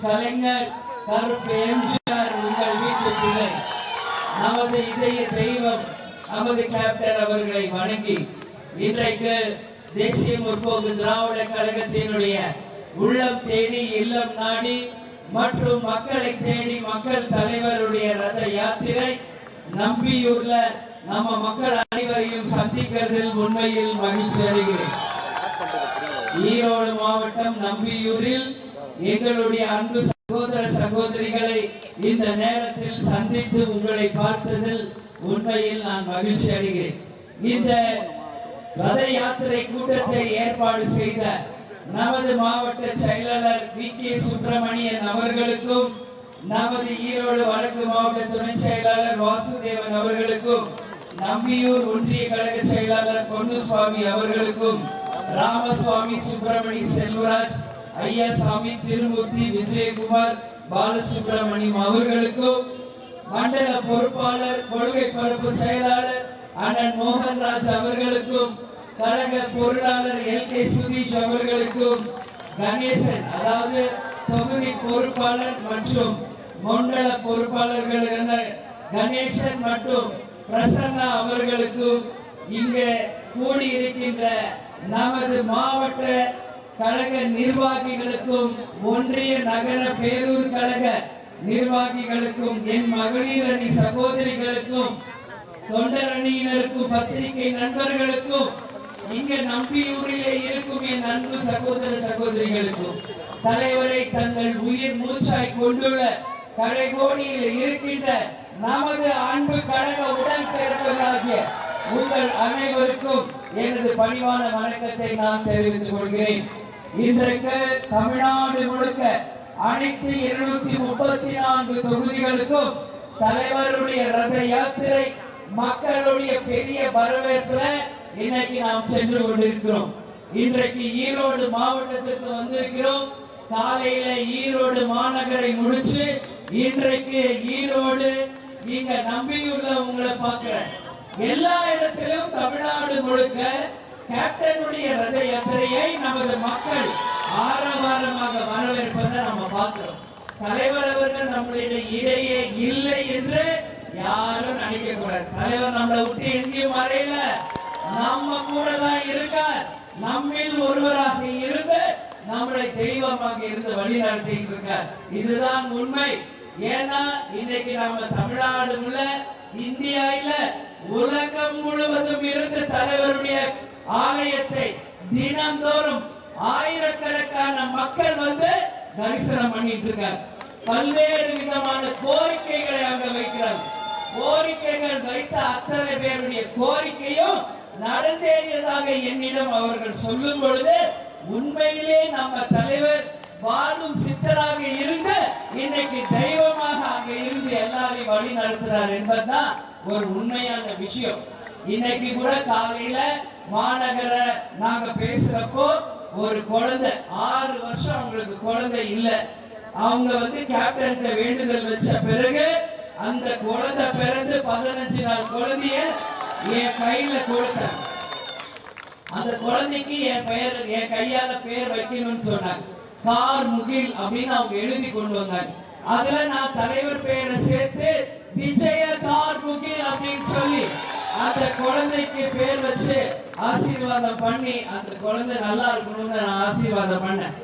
கலைஞர் கருப்பு எம்ஜிஆர் உங்கள் வீட்டு பிள்ளை நமது இதய தெய்வம் நமது கேப்டன் அவர்களை வணங்கி இன்றைக்கு தேசிய முற்போக்கு திராவிட கழகத்தினுடைய உள்ளம் தேடி இல்லம் நாடி மற்றும் மக்களை தேடி மக்கள் தலைவருடைய ரத யாத்திரை நம்பியூர்ல நம்ம மக்கள் அனைவரையும் சந்திக்கிறதில் உண்மையில் மகிழ்ச்சி அடைகிறேன். ஈரோடு மாவட்டம் நம்பியூரில் எங்களுடைய அன்பு சகோதர சகோதரிகளை இந்த நேரத்தில் சந்தித்து உங்களை பார்த்ததில் உண்மையில் நான் மகிழ்ச்சி அடைகிறேன். இந்த ரத யாத்திரை கூட்டத்தை ஏற்பாடு செய்த நமது மாவட்ட செயலாளர் வி.கே. சுப்பிரமணியன் அவர்களுக்கும் நமது ஈரோடு வடக்கு மாவட்ட துணை செயலாளர் வாசுதேவன் அவர்களுக்கும் நம்பியூர் ஒன்றிய கழக செயலாளர் பொன்னுசாமி அவர்களுக்கும் ராமசுவாமி சுப்பிரமணி செல்வராஜ் ஐயாசாமி திருமூர்த்தி விஜயகுமார் பாலசுப்பிரமணியம் அவர்களுக்கும் மண்டல பொறுப்பாளர் கொள்கை பரப்பு செயலாளர் அண்ணன் மோகன்ராஜ் அவர்களுக்கும் கழக பொருளாளர் எல்.கே. சுதீஷ் அவர்களுக்கும் கணேசன் அதாவது தொகுதி பொறுப்பாளர் மற்றும் மண்டல பொறுப்பாளர்களான கணேசன் மற்றும் பிரசன்னா அவர்களுக்கும் இங்கே கூடியிருக்கின்ற நமது மாவட்ட கழக நிர்வாகிகளுக்கும் ஒன்றிய நகர பேரூர் கழக நிர்வாகிகளுக்கும் என் மகளிர் அணி சகோதரிகளுக்கும் தொண்டர் அணியினருக்கும் பத்திரிகை நண்பர்களுக்கும் இங்க நம்பியூரிலே இருக்கும் என் அன்பு சகோதர சகோதரிகளுக்கும் தலைவரை தங்கள் உயிர் மூச்சாய் கொண்டுள்ள கடைகோடியில் இருக்கின்ற நமது அன்பு கழக உடன்பிறப்புகளாகிய உங்கள் அனைவருக்கும் எனது பணிவான வணக்கத்தை நான் தெரிவித்துக் கொள்கிறேன். இன்றைக்கு தமிழ்நாடு முழுக்க அனைத்து 234 தொகுதிகளுக்கும் தலைவருடைய ரத யாத்திரை மக்களுடைய பெரிய வரவேற்புல இன்னைக்கு நாம் சென்று கொண்டிருக்கிறோம். இன்றைக்கு ஈரோடு மாவட்டத்திற்கு வந்திருக்கிறோம். காலையில ஈரோடு மாநகரை முடிச்சு இன்றைக்கு ஈரோடு இங்க நம்பியூர்ல உங்களை பார்க்கிறேன். எல்லா இடத்திலும் தமிழ்நாடு முழுக்க கேப்டனுடைய ரத யாத்திரையை நமது மக்கள் ஆரவாரமாக வரவேற்பதை நம்ம பார்க்கிறோம். தலைவர் அவர்கள் நம்மளுடைய இடையே இல்லை என்று யாரும் நினைக்க கூடாது. தலைவர் நம்மளை விட்டு எங்கேயும் மறையல, நம்ம கூட தான் இருக்கார். நம்மில் ஒருவராக இருந்து நம்மளை தெய்வமாக இருந்து வழி நடத்திட்டு இருக்கார். இதுதான் உண்மை. ஏன்னா இன்னைக்கு நாம தமிழ்நாடு முள்ள இந்தியாவில உலகம் முழுவதும் இருந்து தலைவருடைய ஆலயத்தை தினந்தோறும் ஆயிரக்கணக்கான மக்கள் வந்து தரிசனம் பண்ணிட்டு இருக்காங்க. பல்வேறு விதமான கோரிக்கைகளை அங்க வைக்கிறாங்க. கோரிக்கைகள் வைத்த அத்தனை பேருடைய கோரிக்கையும் நடந்தேறியதாக என்னிடம் அவர்கள் சொல்லும் பொழுது உண்மையிலே நம்ம தலைவர் வாழும் சித்தராக இருந்து இன்னைக்கு தெய்வமாக அங்க இருந்து எல்லாரையும் வழி நடத்துறார் என்பதுதான் ஒரு உண்மையான விஷயம். இன்னைக்கு கூட காலையில மாநகர நாங்க பேசுறப்போ ஒரு குழந்தை 6 வருஷம் அவங்களுக்கு குழந்தை இல்ல. அவங்க வந்து கேப்டன் வேண்டுதல் வச்ச பிறகு அந்த குழந்தை பிறந்து 15 நாள் குழந்தைய என் கையில கொடுத்தேன். அந்த குழந்தைக்கு என் கையால பேர் வைக்கணும்னு சொன்னாங்க. கார் முகில் அப்படின்னு அவங்க எழுதி கொண்டு வந்தாங்க. அதுல நான் தலைவர் பெயரை சேர்த்து விஜய கார் முகில் அப்படின்னு சொல்லி அந்த குழந்தைக்கு பேர் வச்சு ஆசீர்வாதம் பண்ணி அந்த குழந்தை நல்லா இருக்கணும்னு நான் ஆசீர்வாதம் பண்ணேன்.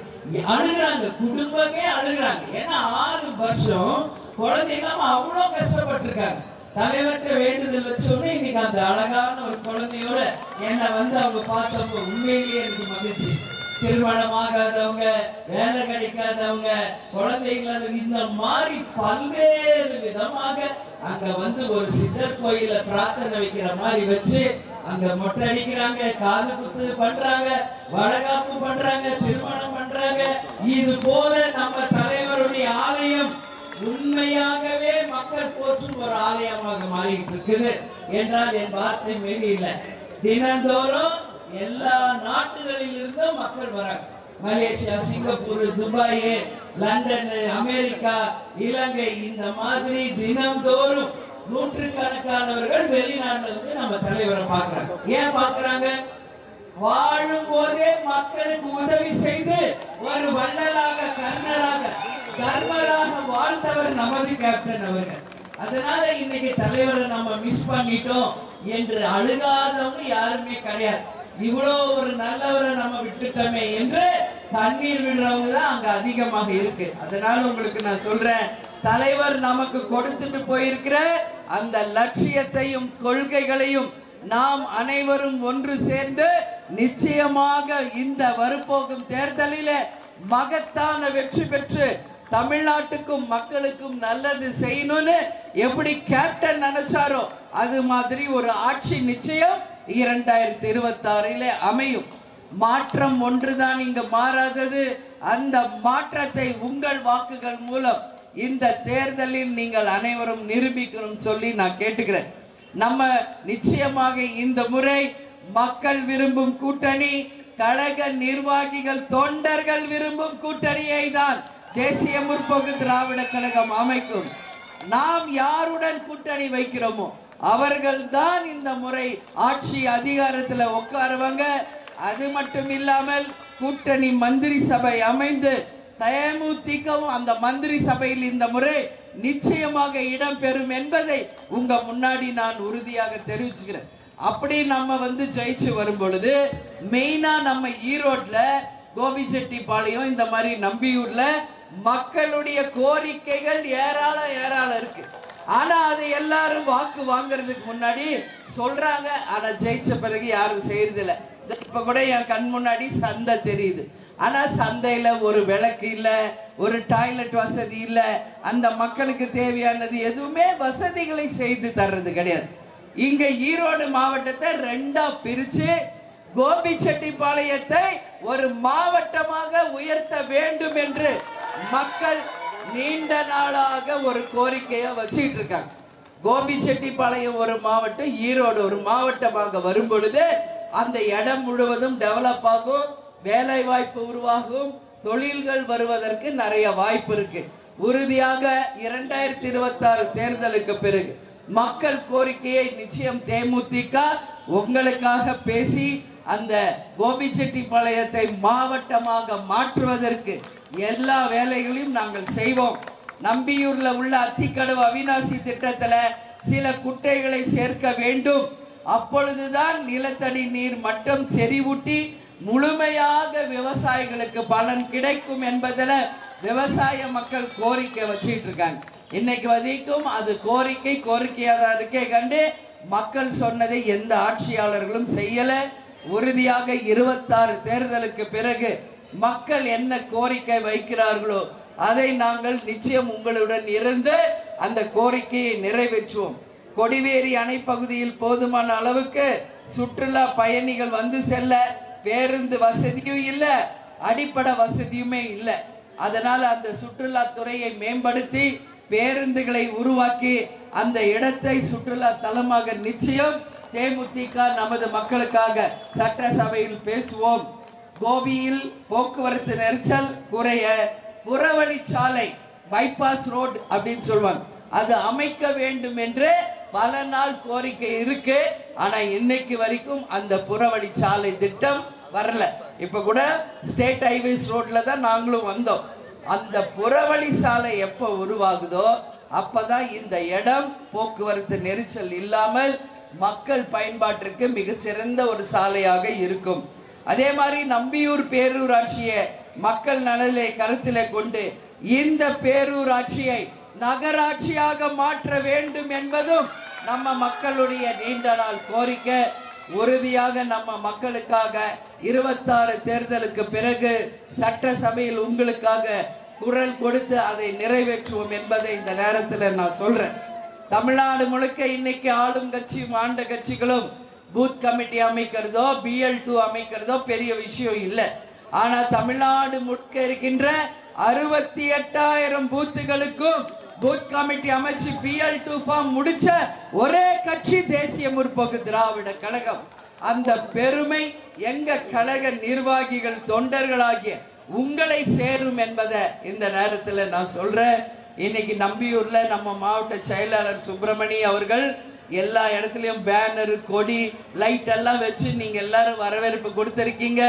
அழுகுறாங்க, குடும்பமே அழுகுறாங்க. ஏன்னா 6 வருஷம் குழந்தை இல்லாம அவ்வளவு கஷ்டப்பட்டிருக்காங்க. தலைவர்கிட்ட வேண்டுதல் வச்சோடனே இன்னைக்கு அந்த அழகான ஒரு குழந்தையோட என்னை வந்து அவங்க பார்த்தப்போ உண்மையிலேயே எனக்கு மகிழ்ச்சி. திருமணம் ஆகாதவங்க, வேலை கிடைக்காதவங்க, குழந்தைகள் இந்த மாதிரி பல்வேறு விதமாக அங்க வந்து ஒரு சித்தர் கோயில பிரார்த்தனை வைக்கிற மாதிரி வச்சு அங்க மொட்டை அடிக்கிறாங்க, காது குத்து பண்றாங்க, வளகாப்பு பண்றாங்க, திருமணம் பண்றாங்க. இது போல நம்ம தலைவருடைய ஆலயம் உண்மையாகவே மக்கள் போற்றும் ஒரு ஆலயமாக மாறிட்டு இருக்குது என்றால் என் வார்த்தை மீறி இல்லை. தினந்தோறும் எல்லா நாட்டுகளில் இருந்தும் மக்கள் வராங்க. Malaysia, Singapore, Dubai, London, America, Ilangai இந்த மாதிரி தினந்தோறும் நூற்றுக்கணக்கானவர்கள் வெளிநாட்டுல வந்து நம்ம தலைவரை பார்க்கறாங்க. ஏன் பார்க்கறாங்க? வாழும் போதே மக்களுக்கு உதவி செய்து ஒரு வள்ளலாக, கர்ணராக கர்மராக வாழ்ந்தவர் நமது கேப்டன் அவர்கள். அதனால இன்னைக்கு தலைவரை நம்ம மிஸ் பண்ணிட்டோம் என்று அழுகாதவங்க யாருமே கிடையாது. இவ்வளோ ஒரு நல்லவரை நம்ம விட்டுட்டோமே என்று கண்ணீர் விடுறவங்க தான் அங்க அதிகமாக இருக்கு. அதனால உங்களுக்கு நான் சொல்றேன், தலைவர் நமக்கு கொடுத்துட்டு போயிருக்கிற அந்த லட்சியத்தையும் கொள்கைகளையும் நாம் அனைவரும் ஒன்று சேர்ந்து நிச்சயமாக இந்த வரப்போகும் தேர்தலில் மகத்தான வெற்றி பெற்று தமிழ்நாட்டுக்கும் மக்களுக்கும் நல்லது செய்யணும்னு எப்படி கேப்டன் நினைச்சாரோ அது மாதிரி ஒரு ஆட்சி நிச்சயம் 2026 அமையும். மாற்றம் ஒன்றுதான் இங்க மாறாதது. அந்த மாற்றத்தை உங்கள் வாக்குகள் மூலம் இந்த தேர்தலில் நீங்கள் அனைவரும் நிரூபிக்கணும் சொல்லி நான் கேட்டுக்கிறேன். நம்ம நிச்சயமாக இந்த முறை மக்கள் விரும்பும் கூட்டணி, கழக நிர்வாகிகள் தொண்டர்கள் விரும்பும் கூட்டணியை தான் தேசிய முற்போக்கு திராவிட கழகம் அமைக்கும். நாம் யாருடன் கூட்டணி வைக்கிறோமோ அவர்கள் தான் இந்த முறை ஆட்சி அதிகாரத்தில் உட்காருவாங்க. அது மட்டும் இல்லாமல் கூட்டணி மந்திரி சபை அமைந்து தேமுதிகவும் அந்த மந்திரி சபையில் இந்த முறை நிச்சயமாக இடம்பெறும் என்பதை உங்க முன்னாடி நான் உறுதியாக தெரிவிச்சுக்கிறேன். அப்படி நம்ம ஜெயிச்சு வரும் பொழுது மெயினா நம்ம ஈரோட்ல, கோபிச்செட்டிப்பாளையம், இந்த மாதிரி நம்பியூர்ல மக்களுடைய கோரிக்கைகள் ஏராளம் இருக்கு. ஆனா அதை எல்லாரும் வாக்கு வாங்குறதுக்கு முன்னாடி சொல்றாங்க, ஆனா ஜெயிச்ச பிறகு யாரும் செய்யறதில்ல. இப்ப கூட என் கண் முன்னாடி சந்தை தெரியுது, ஆனா சந்தையில ஒரு விளக்கு இல்ல, ஒரு டாய்லெட் வசதி இல்ல, அந்த மக்களுக்கு தேவையானது எதுவுமே வசதிகளை செய்து தர்றது கிடையாது. இங்க ஈரோடு மாவட்டத்தை 2ஆ பிரிச்சு கோபிச்செட்டிப்பாளையத்தை ஒரு மாவட்டமாக உயர்த்த வேண்டும் என்று மக்கள் நீண்ட நாளாக ஒரு கோரிக்கையை வச்சுட்டு இருக்காங்க. கோபிச்செட்டிப்பாளையம் ஒரு மாவட்டம், ஈரோடு ஒரு மாவட்டமாக வரும் பொழுது அந்த இடம் முழுவதும் டெவலப் ஆகும், வேலை வாய்ப்பு உருவாகும், தொழில்கள் வருவதற்கு நிறைய வாய்ப்பு இருக்கு. உறுதியாக 2026 தேர்தலுக்கு பிறகு மக்கள் கோரிக்கையை நிச்சயம் தேமுதிக உங்களுக்காக பேசி அந்த கோபிச்செட்டிப்பாளையத்தை மாவட்டமாக மாற்றுவதற்கு எல்லா வேலைகளையும் நாங்கள் செய்வோம். நம்பியூர்ல உள்ள அத்திக்கடவு அவிநாசி திட்டத்துல சில குட்டைகளை சேர்க்க வேண்டும். அப்பொழுதுதான் நிலத்தடி நீர் மட்டம் செறிவூட்டி முழுமையாக விவசாயிகளுக்கு பலன் கிடைக்கும் என்பதில் விவசாய மக்கள் கோரிக்கை வச்சிட்டு இருக்காங்க. இன்னைக்கு வரைக்கும் அது கோரிக்கையாக தான் இருக்கே கண்டு மக்கள் சொன்னதை எந்த ஆட்சியாளர்களும் செய்யல. உறுதியாக 26 தேர்தலுக்கு பிறகு மக்கள் என்ன கோரிக்கை வைக்கிறார்களோ அதை நாங்கள் நிச்சயம் உங்களுடன் இருந்து அந்த கோரிக்கையை நிறைவேற்றுவோம். கொடிவேரி அணை பகுதியில் போதுமான அளவுக்கு சுற்றுலா பயணிகள் செல்ல பேருந்து வசதியும் இல்லை, அடிப்படை வசதியுமே இல்லை. அதனால அந்த சுற்றுலா துறையை மேம்படுத்தி பேருந்துகளை உருவாக்கி அந்த இடத்தை சுற்றுலா தலமாக நிச்சயம் தேமுதிக நமது மக்களுக்காக சட்டசபையில் பேசுவோம். கோபியில் போக்குவரத்து நெரிசல் குறைய புறவழிச்சாலை, பைபாஸ் ரோடு அப்படின்னு சொல்லுவாங்க, அது அமைக்க வேண்டும் என்று பல நாள் கோரிக்கை இருக்கு. ஆனா இன்னைக்கு வரைக்கும் அந்த புறவழிச்சாலை திட்டம் வரல. இப்ப கூட ஸ்டேட் ஹைவேஸ் ரோட்ல தான் நாங்களும் வந்தோம். அந்த புறவழி சாலை எப்போ உருவாகுதோ அப்பதான் இந்த இடம் போக்குவரத்து நெரிசல் இல்லாமல் மக்கள் பயன்பாட்டிற்கு மிக சிறந்த ஒரு சாலையாக இருக்கும். அதே மாதிரி நம்பியூர் பேரூராட்சியை மக்கள் நலனை கருத்திலே கொண்டு இந்த பேரூராட்சியை நகராட்சியாக மாற்ற வேண்டும் என்பதும் நம்ம மக்களுடைய நீண்ட நாள் கோரிக்கை. உறுதியாக நம்ம மக்களுக்காக 26 தேர்தலுக்கு பிறகு சட்டசபையில் உங்களுக்காக குரல் கொடுத்து அதை நிறைவேற்றுவோம் என்பதை இந்த நேரத்தில் நான் சொல்றேன். தமிழ்நாடு முழுக்க இன்னைக்கு ஆளும் கட்சியும் ஆண்ட கட்சிகளும் பூத் கமிட்டி அமைக்கிறதோ BL2 அமைக்கிறதோ பெரிய விஷயம் இல்லை. ஆனா தமிழ்நாடு முழுக்க இருக்கின்ற 68,000 பூத்துகளுக்கும் பூத் கமிட்டி அமைச்சு BL2 ஃபார்ம் முடிச்ச ஒரே கட்சி தேசிய முற்போக்கு திராவிட கழகம். அந்த பெருமை எங்க கழக நிர்வாகிகள் தொண்டர்களாகிய உங்களை சேரும் என்பதை இந்த நேரத்தில் நான் சொல்றேன். இன்னைக்கு நம்பியூர்ல நம்ம மாவட்ட செயலாளர் சுப்பிரமணி அவர்கள் எல்லா இடத்துலயும் பேனர், கொடி, லைட் எல்லாம் வச்சு நீங்க எல்லாரும் வரவேற்பு கொடுத்திருக்கீங்க.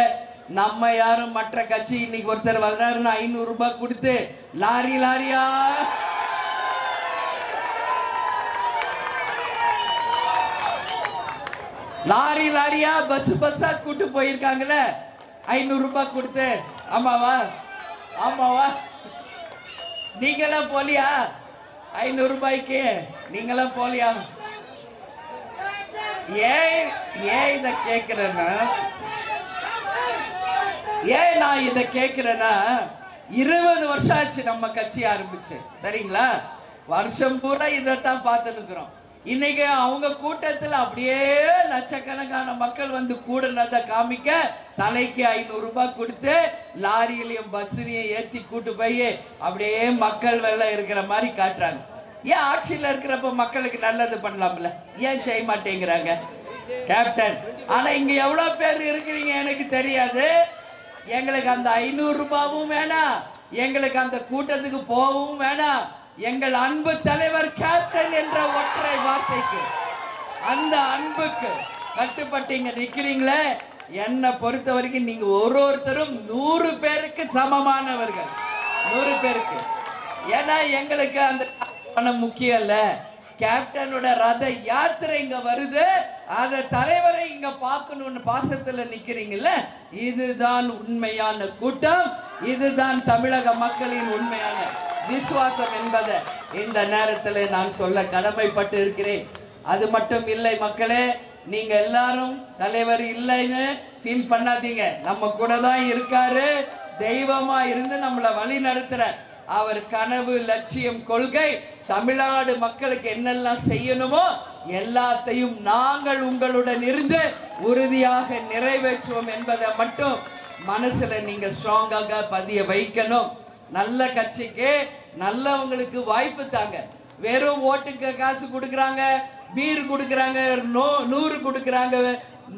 நம்ம யாரும் மற்ற கட்சி இன்னைக்கு ஒருத்தர் வர்றாருன்னு 500 ரூபாய் கொடுத்து லாரி லாரியா லாரி லாரியா பஸ் பஸ்ஸா கூட்டு போயிருக்காங்கல்ல 500 ரூபாய் கொடுத்து. ஆமாவா ஆமாவா? நீங்களாம் போலியா? 500 ரூபாய்க்கு நீங்களாம் போலியா? ஏன் இத கேக்குறேன்னா நான் இத கேக்குறேன்னா 20 வருஷம் ஆச்சு நம்ம கட்சி ஆரம்பிச்சு, சரிங்களா? வருஷம் பூரா இதைத்தான் பார்த்துட்டு இருக்கிறோம். இன்னைக்கு அவங்க கூட்டத்தில் அப்படியே லட்சக்கணக்கான மக்கள் வந்து கூடுனதை காமிக்க தலைக்கு 500 ரூபாய் கொடுத்து லாரியிலையும் பஸ்லையும் ஏற்றி கூட்டு போய் அப்படியே மக்கள் வெள்ளம் இருக்கிற மாதிரி காட்டுறாங்க. ஏன் ஆட்சியில் இருக்கிறப்ப மக்களுக்கு நல்லது பண்ணலாம்ல, ஏன் செய்ய மாட்டேங்கிறாங்க கேப்டன்? ஆனா இங்க எவ்வளவு பேர் இருக்கிறீங்க எனக்கு தெரியாது. எங்களுக்கு அந்த 500 ரூபாயும் வேணாம், எங்களுக்கு அந்த கூட்டத்துக்கு போகவும் வேணாம். எங்கள் அன்பு தலைவர் கேப்டன் என்ற ஒற்றை வார்த்தைக்கு, அந்த அன்புக்கு கட்டுப்பட்டீங்க நிக்கிறீங்களே. என்னை பொறுத்த வரைக்கும் நீங்க ஒருத்தரும் 100 பேருக்கு சமமானவர்கள், 100 பேருக்கு. ஏன்னா எங்களுக்கு அந்த பணம் முக்கியம் இல்ல. கேப்டனோட ரத யாத்திரை இங்க வருது, அத தலைவரை இங்க பார்க்கணும்னு பாசத்துல நிக்கிறீங்கல்ல, இதுதான் உண்மையான கூட்டம், இதுதான் தமிழக மக்களின் உண்மையான விசுவாசம் என்பதை இந்த நேரத்தில் நான் சொல்ல கடமைப்பட்டு இருக்கிறேன். அது மட்டும் இல்லை மக்களே, நீங்க எல்லாரும் தலைவர் இல்லைன்னு ஃபீல் பண்ணாதீங்க. நம்ம கூட தான் இருக்காரு, தெய்வமா இருந்து நம்மளை வழி நடத்துற அவர் கனவு, லட்சியம், கொள்கை தமிழ்நாடு மக்களுக்கு என்னெல்லாம் செய்யணுமோ எல்லாத்தையும் நாங்கள் உங்களுடன் இருந்து உறுதியாக நிறைவேற்றுவோம் என்பதை மட்டும் மனசுல நீங்க ஸ்ட்ராங்காக பதிய வைக்கணும். நல்ல கட்சிக்கு நல்லவங்களுக்கு வாய்ப்பு தாங்க. வெறும் ஓட்டுக்கு காசு கொடுக்குறாங்க, பீர் கொடுக்குறாங்க, 100 கொடுக்குறாங்க,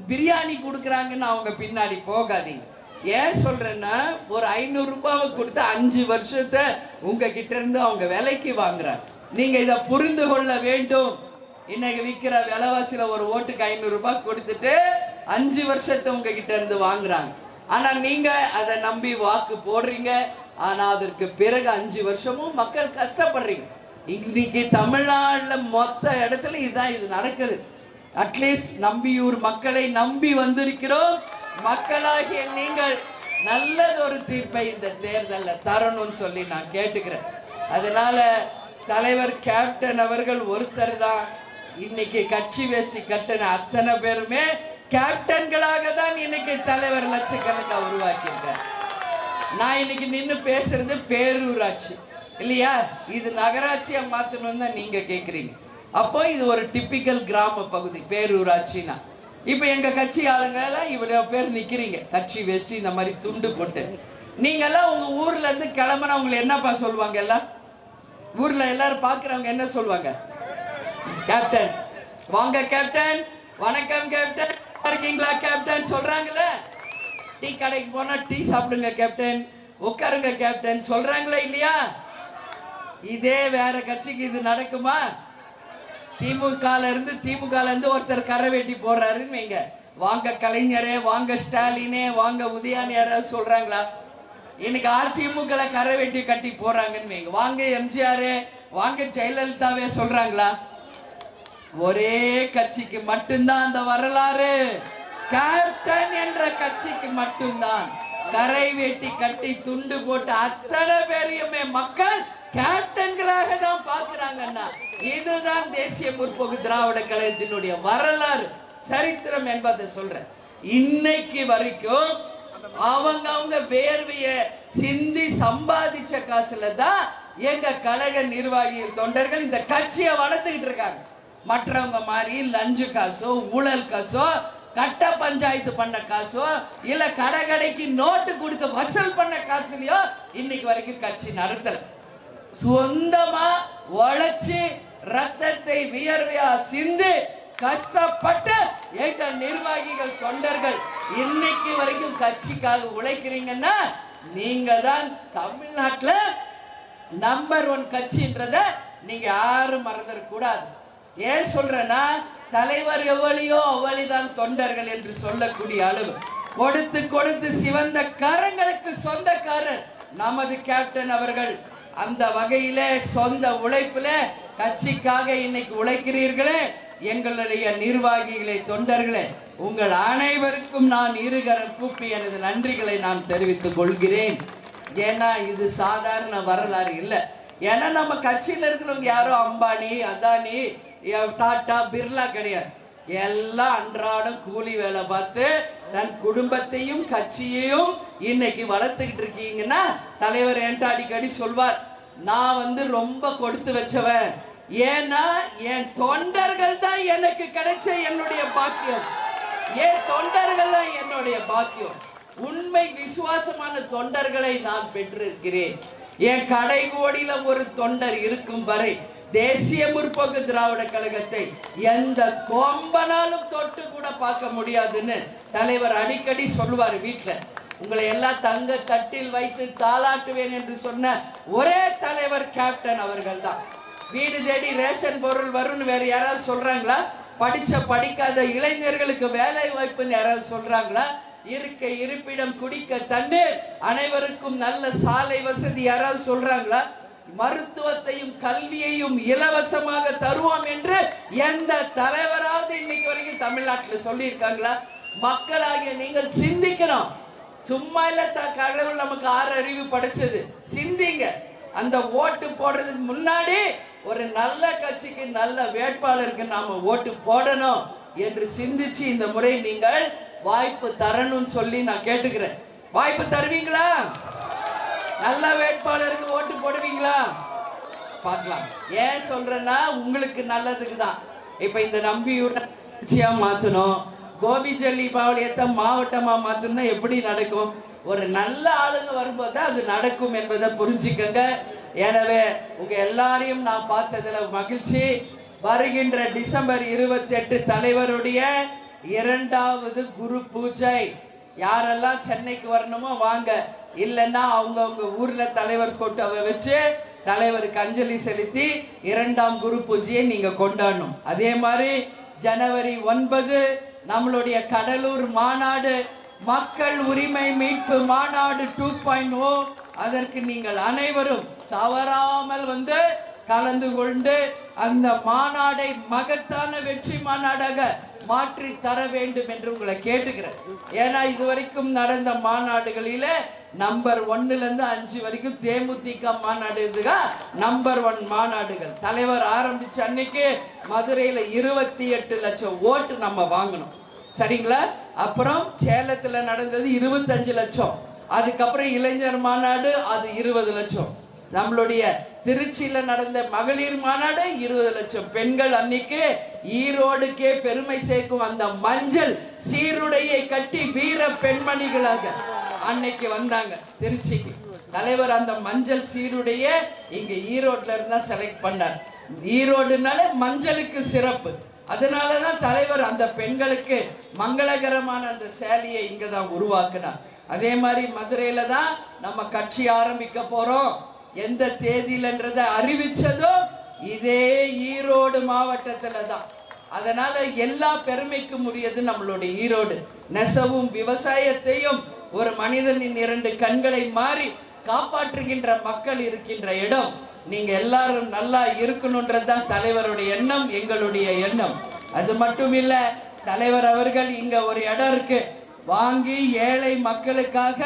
பிரியாணி கொடுக்குறாங்கன்னு அவங்க பின்னாடி போகாதீங்க. ஏன் சொல்றேன்னா, ஒரு 500 ரூபாவை கொடுத்து 5 வருஷத்தை உங்ககிட்ட இருந்து அவங்க விலைக்கு வாங்குறாங்க. நீங்க இதை புரிந்து கொள்ள வேண்டும். இன்னைக்கு விற்கிற விலைவாசியில ஒரு ஓட்டுக்கு 500 ரூபாய் கொடுத்துட்டு 5 வருஷத்தை உங்ககிட்ட இருந்து வாங்குறாங்க. ஆனா நீங்க அதை நம்பி வாக்கு போடுறீங்க. ஆனா அதற்கு பிறகு 5 வருஷமும் மக்கள் கஷ்டப்படுறீங்க. இன்னைக்கு தமிழ்நாடுல மொத்த இடத்துல இதுதான் இது நடக்குது. அட்லீஸ்ட் நம்பியூர் மக்களை நம்பி வந்திருக்கிறோம். மக்களாகிய நீங்கள் நல்லது ஒரு தீர்ப்பை இந்த தேர்தலில் தரணும்னு சொல்லி நான் கேட்டுக்கிறேன். அதனால தலைவர் கேப்டன் அவர்கள் ஒருத்தர் தான். இன்னைக்கு கட்சி வேசி கட்டின அத்தனை பேருமே கேப்டன்களாக தான் இன்னைக்கு தலைவர் லட்சக்கணக்காக உருவாக்கியிருக்கார். நான் இன்னைக்கு நின்று பேசுறது பேரூராட்சி இல்லையா, இது நகராட்சியா மாத்தணும் தான் நீங்க கேக்குறீங்க. அப்போ இது ஒரு டிப்பிக்கல் கிராம பகுதி பேரூராட்சினா. இப்ப எங்க கட்சி ஆளுங்க எல்லாம் இவ்வளவு பேர் நிக்கிறீங்க, கட்சி வேஷ்டி இந்த மாதிரி துண்டு போட்டு. நீங்க எல்லாம் உங்க ஊர்ல இருந்து கிளம்புனா உங்களை என்னப்பா சொல்லுவாங்க? எல்லாம் ஊர்ல எல்லாரும் பாக்குறவங்க என்ன சொல்லுவாங்க? கேப்டன் வாங்க, கேப்டன் வணக்கம், கேப்டன் இருக்கீங்களா கேப்டன் சொல்றாங்கல்ல. டீ கடைக்கு போனா டீ சாப்பிடுங்க கேப்டன், உட்காருங்க கேப்டன் சொல்றாங்களா இல்லையா? இதே வேற கட்சிக்கு இது நடக்குமா? திமுக இருந்து ஒருத்தர் கரை வெட்டி போடுறாருன்னு வைங்க, வாங்க கலைஞரே, வாங்க ஸ்டாலினே, வாங்க உதயானி யாராவது சொல்றாங்களா? இன்னைக்கு அதிமுக கரை வெட்டி கட்டி போறாங்கன்னு வைங்க, வாங்க எம்ஜிஆர், வாங்க ஜெயலலிதாவே சொல்றாங்களா? ஒரே கட்சிக்கு மட்டும்தான் அந்த வரலாறு, கேப்டன் என்ற கட்சிக்கு மட்டும்தான். கரை வெட்டி கட்டி துண்டு போட்டு அத்தனை பேரையுமே மக்கள் கேப்டன்களாக தான் பாக்குறாங்கன்னா, இதுதான் தேசிய முற்போக்கு திராவிட கழகத்தினுடைய வரலாறு, சரித்திரம் என்பதை சொல்றேன். இன்னைக்கு வரைக்கும் அவங்க வேர்வைய சிந்தி சம்பாதிச்ச காசுல தான் எங்க கழக நிர்வாகிகள் தொண்டர்கள் இந்த கட்சியை வளர்த்துக்கிட்டு இருக்காங்க. மற்றவங்க மாதிரி லஞ்சு காசோ, ஊழல் காசோ, கட்ட பஞ்சாயத்து பண்ண காசோ, இல்ல கடைக்கு நோட்டு கொடுத்து வசூல் பண்ண காசுலயோ இன்னைக்கு வரைக்கும் கட்சி நடத்தல. சொந்தமா உழைச்சு ரத்தத்தை வியர்வையா சிந்து கஷ்டப்பட்டு எங்க நிர்வாகிகள் தொண்டர்கள் இன்னைக்கு வரைக்கும் கட்சிக்காக உழைக்கிறீங்கன்னா, நீங்க தான் தமிழ்நாட்டுல நம்பர் 1 கட்சின்றத நீங்க யாரும் மறந்துட கூடாது. ஏன் சொல்றேன்னா, தலைவர் எவ்வளியோ அவ்வளிதான் தொண்டர்கள் என்று சொல்லக்கூடிய அளவு கொடுத்து கொடுத்து சிவந்த கரங்களுக்கு சொந்தக்காரர் நமது கேப்டன் அவர்கள். அந்த வகையில சொந்த உழைப்புல கட்சிக்காக இன்னைக்கு உழைக்கிறீர்களே எங்களுடைய நிர்வாகிகளே, தொண்டர்களே, உங்கள் அனைவருக்கும் நான் இருகரம் கூப்பி எனது நன்றிகளை நான் தெரிவித்துக் கொள்கிறேன். ஏன்னா இது சாதாரண வரலாறு இல்லை. ஏன்னா நம்ம கட்சியில் இருக்கிறவங்க யாரும் அம்பானி, அதானி, டாடா, பிர்லா கிடையாது. எல்லாம் அன்றாடம் கூலி வேலை பார்த்து தன் குடும்பத்தையும் கட்சியையும் இன்னைக்கு வளர்த்துக்கிட்டு இருக்கீங்கன்னா தலைவர் என்கிட்ட அடிக்கடி சொல்வார், நான் ரொம்ப கொடுத்து வச்சவன். ஏன்னா என் தொண்டர்கள் தான் எனக்கு கிடைச்ச என்னுடைய பாக்கியம். என் தொண்டர்கள் தான் என்னுடைய பாக்கியம். உண்மை விசுவாசமான தொண்டர்களை நான் பெற்றிருக்கிறேன். என் கடைகோடியில ஒரு தொண்டர் இருக்கும் வரை தேசிய முற்போக்கு திராவிட கழகத்தை எந்த கொம்பனாலும் தொட்டு கூட பார்க்க முடியாதுன்னு தலைவர் அடிக்கடி சொல்லுவார். வீட்டுல உங்களை எல்லாம் தங்க தட்டில் வைத்து தாளாட்டுவேன் என்று சொன்ன ஒரே தலைவர் கேப்டன் அவர்கள் தான். வீடு தேடி ரேஷன் பொருள் வரும்னு வேற யாராவது சொல்றாங்களா? படிச்ச படிக்காத இளைஞர்களுக்கு வேலை வாய்ப்புன்னு யாராவது சொல்றாங்களா? இருக்க இருப்பிடம், குடிக்க தண்ணீர், அனைவருக்கும் நல்ல சாலை வசதி யாராவது சொல்றாங்களா? மருத்துவத்தையும் கல்வியையும் இலவசமாக தருவோம் என்று எந்த தலைவராவது இன்னைக்கு வரைக்கும் தமிழ்நாட்டில் சொல்லி இருக்காங்களா? மக்களாகிய நீங்கள் சிந்திக்கணும். சும்மா இல்ல, கடவுள் நமக்கு 6 அறிவு படைச்சது. சிந்திங்க. அந்த ஓட்டு போடுறதுக்கு முன்னாடி ஒரு நல்ல கட்சிக்கு, நல்ல வேட்பாளருக்கு நாம ஓட்டு போடணும் என்று சிந்திச்சு இந்த முறை நீங்கள் வாய்ப்பு தரணும்னு சொல்லி நான் கேட்டுக்கிறேன். வாய்ப்பு தருவீங்களா? நல்ல வேட்பாளருக்கு ஓட்டு போடுவீங்களா? பார்க்கலாம். ஏன் சொல்றேன்னா உங்களுக்கு நல்லதுக்கு தான். இப்ப இந்த நம்பியூர் மாத்தணும், கோபிச்செல்லி பாளையத்தை மாவட்டமா மாத்தணும்னா எப்படி நடக்கும்? ஒரு நல்ல ஆளுங்க வரும்போது அது நடக்கும் என்பதை புரிஞ்சுக்கங்க. எனவே உங்க எல்லாரையும் நான் பார்த்ததுல மகிழ்ச்சி. வருகின்ற டிசம்பர் 28 தலைவருடைய 2வது குரு பூஜை. யாரெல்லாம் சென்னைக்கு வரணுமோ வாங்க, இல்லைன்னா அவங்கவுங்க ஊர்ல தலைவர் போட்டோவை வச்சு தலைவருக்கு அஞ்சலி செலுத்தி 2ஆம் குரு பூஜையை நீங்க கொண்டாடணும். அதே மாதிரி ஜனவரி 9 நம்மளுடைய கடலூர் மாநாடு, மக்கள் உரிமை மீட்பு மாநாடு 2.0. அதற்கு நீங்கள் அனைவரும் தவறாமல் கலந்து கொண்டு அந்த மாநாடை மகத்தான வெற்றி மாநாடாக மாற்றி தர வேண்டும் என்று உங்களை கேட்டுக்கிறேன். ஏன்னா இதுவரைக்கும் நடந்த மாநாடுகளில நம்பர் 1ல இருந்து 5 வரைக்கும் தேமுதிக மாநாடு நம்பர் 1 மாநாடுகள். தலைவர் ஆரம்பிச்ச அன்னைக்கு மதுரையில 28 லட்சம் ஓட்டு நம்ம வாங்கணும். சரிங்களா? அப்புறம் சேலத்துல நடந்தது 25 லட்சம். அதுக்கப்புறம் இளைஞர் மாநாடு அது 20 லட்சம். நம்மளுடைய திருச்சியில நடந்த மகளிர் மாநாடு 20 லட்சம் பெண்கள். அன்னைக்கு ஈரோடுக்கே பெருமை சேர்க்கும் அந்த மஞ்சள் சீருடையை கட்டி வீர பெண்மணிகளாக அன்னைக்கு வந்தாங்க திருச்சிக்கு. தலைவர் அந்த மஞ்சள் சீருடைய இங்க ஈரோட்ல இருந்தா செலக்ட் பண்ணார். ஈரோடுனால மஞ்சளுக்கு சிறப்பு. அதனாலதான் தலைவர் அந்த பெண்களுக்கு மங்களகரமான அந்த சேலையை இங்கதான் உருவாக்குனார். அதே மாதிரி மதுரையில தான் நம்ம கட்சி ஆரம்பிக்க போறோம். எந்த தேதியிலன்றதை அறிவிச்சதும் இதே ஈரோடு மாவட்டத்துல தான். அதனால எல்லா பெருமைக்கும் உரியது நம்மளுடைய ஈரோடு. நெசவும் விவசாயத்தையும் ஒரு மனிதனின் 2 கண்களை மாறி காப்பாற்றுகின்ற மக்கள் இருக்கின்ற இடம். நீங்க எல்லாரும் நல்லா இருக்கணும்ன்றதுதான் தலைவருடைய எண்ணம், எங்களுடைய எண்ணம். அது மட்டும் இல்ல, தலைவர் அவர்கள் இங்க ஒரு இடம் இருக்கு வாங்கி ஏழை மக்களுக்காக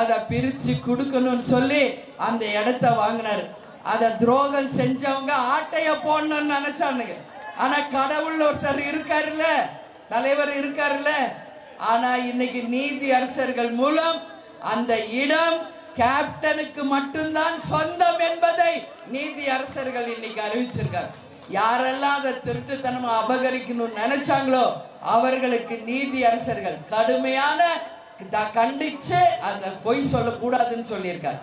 அதை பிரிச்சு கொடுக்கணும்னு சொல்லி அந்த இடத்த வாங்கினாரு. அதை துரோகம் செஞ்சவங்க ஆட்டைய போடணும்னு நினைச்சானுங்க. ஆனா கடவுள் ஒருத்தர் இருக்காருல்ல, தலைவர் இருக்காருல்ல. ஆனா இன்னைக்கு நீதி அரசர்கள் மூலம் அந்த இடம் கேப்டனுக்கு மட்டும்தான் சொந்தம் என்பதை நீதி அரசர்கள் இன்னைக்கு அறிவிச்சிருக்காங்க. யாரெல்லாம் அதை திருட்டுத்தனமா அபகரிக்கணும்னு நினைச்சாங்களோ அவர்களுக்கு நீதி அரசர்கள் கடுமையான கண்டிச்சு அந்த பொய் சொல்லக்கூடாதுன்னு சொல்லியிருக்கார்.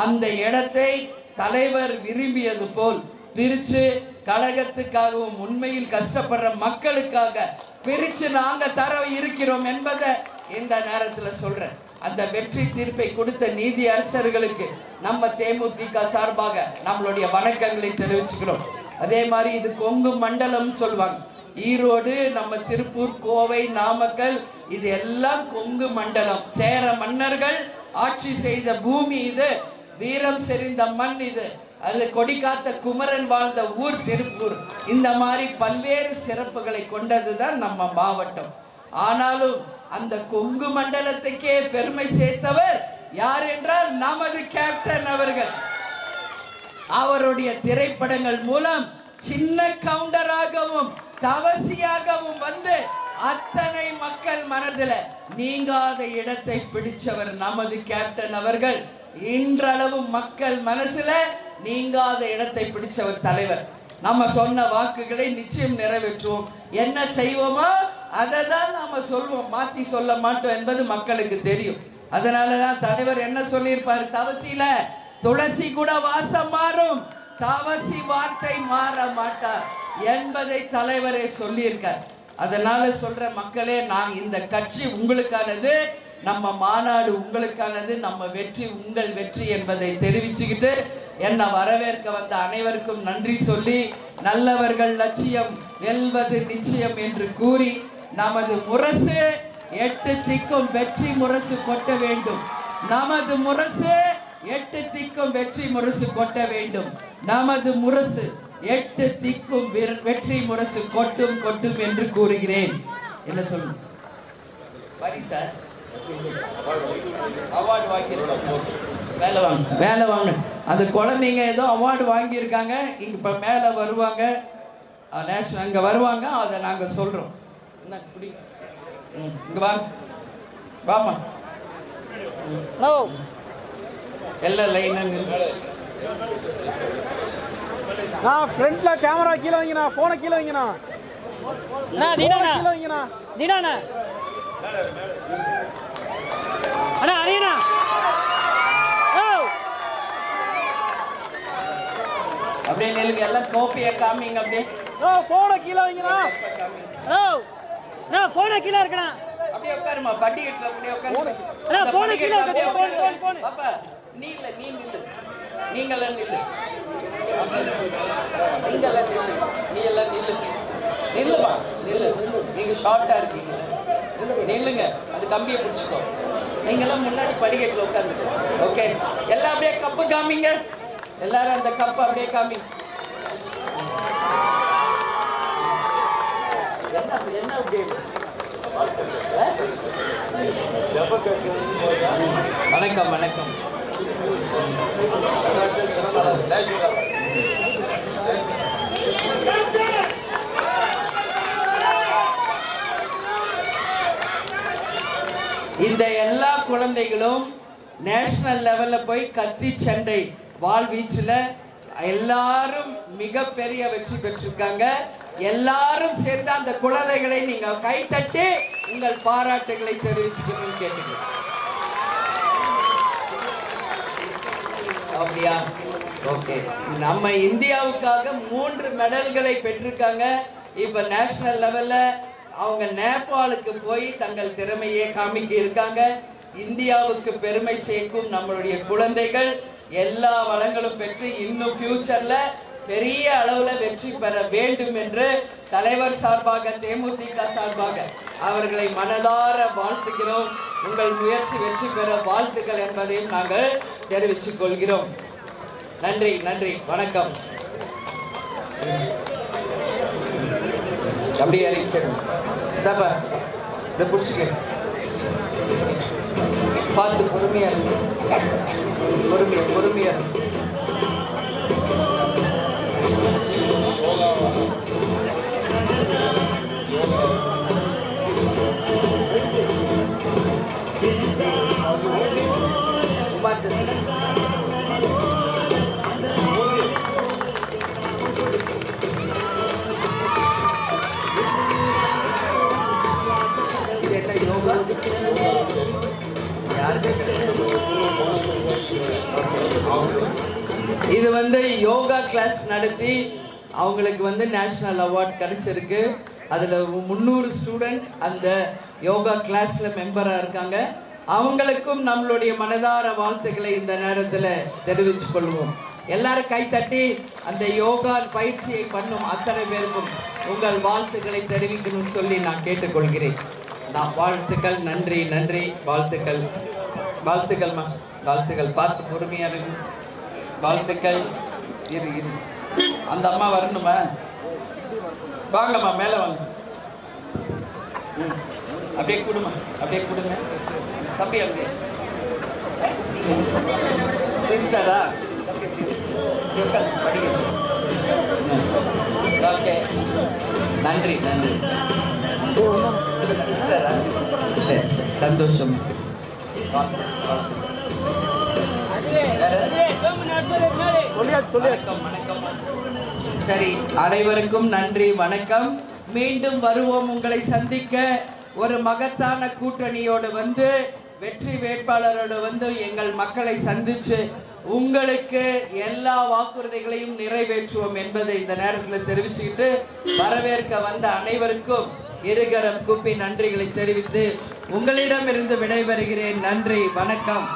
அந்த இடத்தை தலைவர் விரும்பியது போல் பிரிச்சு கழகத்துக்காகவும் உண்மையில் கஷ்டப்படுற மக்களுக்காக பிரிச்சு நாங்க தர இருக்கிறோம் என்பதை இந்த நேரத்தில் சொல்றேன். அந்த வெற்றி தீர்ப்பை கொடுத்த நீதி அரசர்களுக்கு நம்ம தேமுதிக சார்பாக நம்மளுடைய வணக்கங்களை தெரிவிச்சுக்கிறோம். அதே மாதிரி இது கொங்கு மண்டலம் சொல்லுவாங்க. ஈரோடு, நம்ம திருப்பூர், கோவை, நாமக்கல், இது எல்லாம் கொங்கு மண்டலம். சேர மன்னர்கள் ஆட்சி செய்த பூமி இது, வீரம் செறிந்த மண் இது, அது கொடிக்காத்த குமரன் வாழ்ந்த ஊர் திருப்பூர். இந்த மாதிரி பல்வேறு சிறப்புகளை கொண்டதுதான் நம்ம மாவட்டம். ஆனாலும் அந்த கொங்கு மண்டலத்துக்கே பெருமை சேர்த்தவர் யார் என்றால் நமது கேப்டன் அவர்கள். அவருடைய திரைப்படங்கள் மூலம் சின்ன கவுண்டராகவும் தவசியாகவும் வந்து அத்தனை மக்கள் மனதில் நீங்காத இடத்தை பிடிச்சவர் நமது கேப்டன் அவர்கள். இன்றளவும் மக்கள் மனசுல நீங்காத இடத்தை பிடிச்சவர் தலைவர். நம்ம சொன்ன வாக்குகளை நிச்சயம் நிறைவேற்றுவோம். என்ன செய்வோமோ அதை தான் நாம சொல்வோம், மாற்றி சொல்ல மாட்டோம் என்பது மக்களுக்கு தெரியும். அதனாலதான் தலைவர் என்ன சொல்லியிருப்பாரு, தவசியில துளசி கூட வாசம் மாறும், தவசி வார்த்தை மாற மாட்டார் என்பதை தலைவரே சொல்லியிருக்கார். அதனால சொல்ற மக்களே, நான் இந்த கட்சி உங்களுக்கானது, நம்ம மாநாடு உங்களுக்கானது, நம்ம வெற்றி உங்கள் வெற்றி என்பதை தெரிவிச்சுக்கிட்டு என்னை வரவேற்க வந்த அனைவருக்கும் நன்றி சொல்லி, நல்லவர்கள் லட்சியம் வெல்வது நிச்சயம் என்று கூறி, நமது முரசு 8 திக்கும் வெற்றி முரசு கொட்ட வேண்டும். நமது முரசு 8 திக்கும் வெற்றி முரசு கொட்ட வேண்டும். நமது முரசு 8 திக்கும் வெற்றி முரசு கொட்டும் கொட்டும் என்று கூறுகிறேன். என்ன சொல்லு பரி சார், அவார்டு வாங்கியிருக்காங்க, மேலே வாங்க, மேலே வாங்க. அந்த குழந்தைங்க ஏதோ அவார்டு வாங்கியிருக்காங்க, இங்க இப்போ மேலே வருவாங்க, நேஷனல் அங்கே வருவாங்க, அதை நாங்கள் சொல்கிறோம். என்ன குடி, இங்கே வாங்க, வாமா, எல்லாம் லைனாக. நான் ஃப்ரண்ட்ல கேமரா கீழ வைங்கண்ணா, போனை கீழ வைங்கண்ணா, தீனாண்ணா கீழ வைங்கண்ணா, தீனாண்ணா அண்ணா அரியண்ணா. அப்படியே நெல்லுங்க, எல்லாம் கோப்பியை காமிங்க. அப்படியே போனை கீழ வைங்கண்ணா, போனை கீழே இருக்கண்ணா, அப்படியே உட்காருமா, பட்டிகேட்ல அப்படியே உட்காரு. போனை கீழே இருக்கு. பாப்பா நீ இல்ல, நீ நில்லு, நீங்கெல்லாம் நில்லு, நீங்கெல்லாம் நில்லு, நீ எல்லாம் நில்லு, நில்லுமா, நில்லு. நீங்க ஷார்ட்டா இருக்கீங்க, நில்லுங்க, அது கம்பியை பிடிச்சிக்கோ. நீங்கெல்லாம் முன்னாடி படிக்கட்டுல உட்காந்து. ஓகே, எல்லாம் அப்படியே கப்பு காமிங்க, எல்லாரும் அந்த கப்பு அப்படியே காமி. என்ன என்ன அப்படியே வணக்கம் வணக்கம். இந்த எல்லா குழந்தைகளும் நேஷனல் லெவல்ல போய் கத்தி சண்டை வாள்வீச்சுல எல்லாரும் மிகப்பெரிய வெற்றி பெற்றிருக்காங்க. எல்லாரும் சேர்ந்து அந்த குழந்தைகளை நீங்க கைத்தட்டி உங்கள் பாராட்டுகளை தெரிவிச்சுக்கணும்னு கேட்டுக்கிறேன். அப்படியா? ஓகே. நம்ம இந்தியாவுக்காக 3 மெடல்களை பெற்றிருக்காங்க. இப்ப நேஷனல் லெவல்ல அவங்க நேபாளுக்கு போய் தங்கள் திறமையை காமிக்க இருக்காங்க. இந்தியாவுக்கு பெருமை சேர்க்கும் நம்மளுடைய குழந்தைகள் எல்லா வளங்களும் பெற்று இன்னும் ஃபியூச்சர்ல பெரிய அளவுல வெற்றி பெற வேண்டும் என்று தலைவர் சார்பாக, தேமுதிக சார்பாக அவர்களை மனதார வாழ்த்துகிறோம். உங்கள் முயற்சி வெற்றி பெற வாழ்த்துக்கள் என்பதையும் நாங்கள் தெரிவித்துக் கொள்கிறோம். நன்றி நன்றி, வணக்கம். அப்படியே அறிவிக்கணும். இதை பிடிச்சிக்க, பார்த்து பொறுமையா இருக்கு, பொறுமையா பொறுமையா இருக்கு. இது என்ன யோகா? இது யோகா கிளாஸ் நடத்தி அவங்களுக்கு நேஷனல் அவார்ட் கிடைச்சிருக்கு. அதில் 300 ஸ்டூடெண்ட் அந்த யோகா கிளாஸில் மெம்பராக இருக்காங்க. அவங்களுக்கும் நம்மளுடைய மனதார வாழ்த்துக்களை இந்த நேரத்தில் தெரிவித்துக் கொள்வோம். எல்லாரும் கை தட்டி அந்த யோகா பயிற்சியை பண்ணும் அத்தனை பேருக்கும் உங்கள் வாழ்த்துக்களை தெரிவிக்கணும்னு சொல்லி நான் கேட்டுக்கொள்கிறேன். நான் வாழ்த்துக்கள், நன்றி நன்றி, வாழ்த்துக்கள் வாழ்த்துக்கள்மா, வாழ்த்துக்கள். பார்த்து பொறுமையா இருக்கு. வாழ்த்துக்கள். இரு இரு, அந்த அம்மா வரணுமா? வாங்கம்மா, மேலே வாங்க. அப்படியே கொடுமா, அப்படியே கொடுங்க தம்பி. அப்படியே சிஸ்டரா ஓகே, நன்றி நன்றி. சிஸ்டரா சரி, சந்தோஷம். வணக்கம் வணக்கம். சரி, அனைவருக்கும் நன்றி, வணக்கம். மீண்டும் வருவோம் உங்களை சந்திக்க. ஒரு மகத்தான கூட்டணியோடு வந்து, வெற்றி வேட்பாளரோடு வந்து எங்கள் மக்களை சந்திச்சு உங்களுக்கு எல்லா வாக்குறுதிகளையும் நிறைவேற்றுவோம் என்பதை இந்த நேரத்தில் தெரிவிச்சுக்கிட்டு, வரவேற்க வந்த அனைவருக்கும் இருகரம் கூப்பி நன்றிகளை தெரிவித்து உங்களிடமிருந்து விடைபெறுகிறேன். நன்றி, வணக்கம்.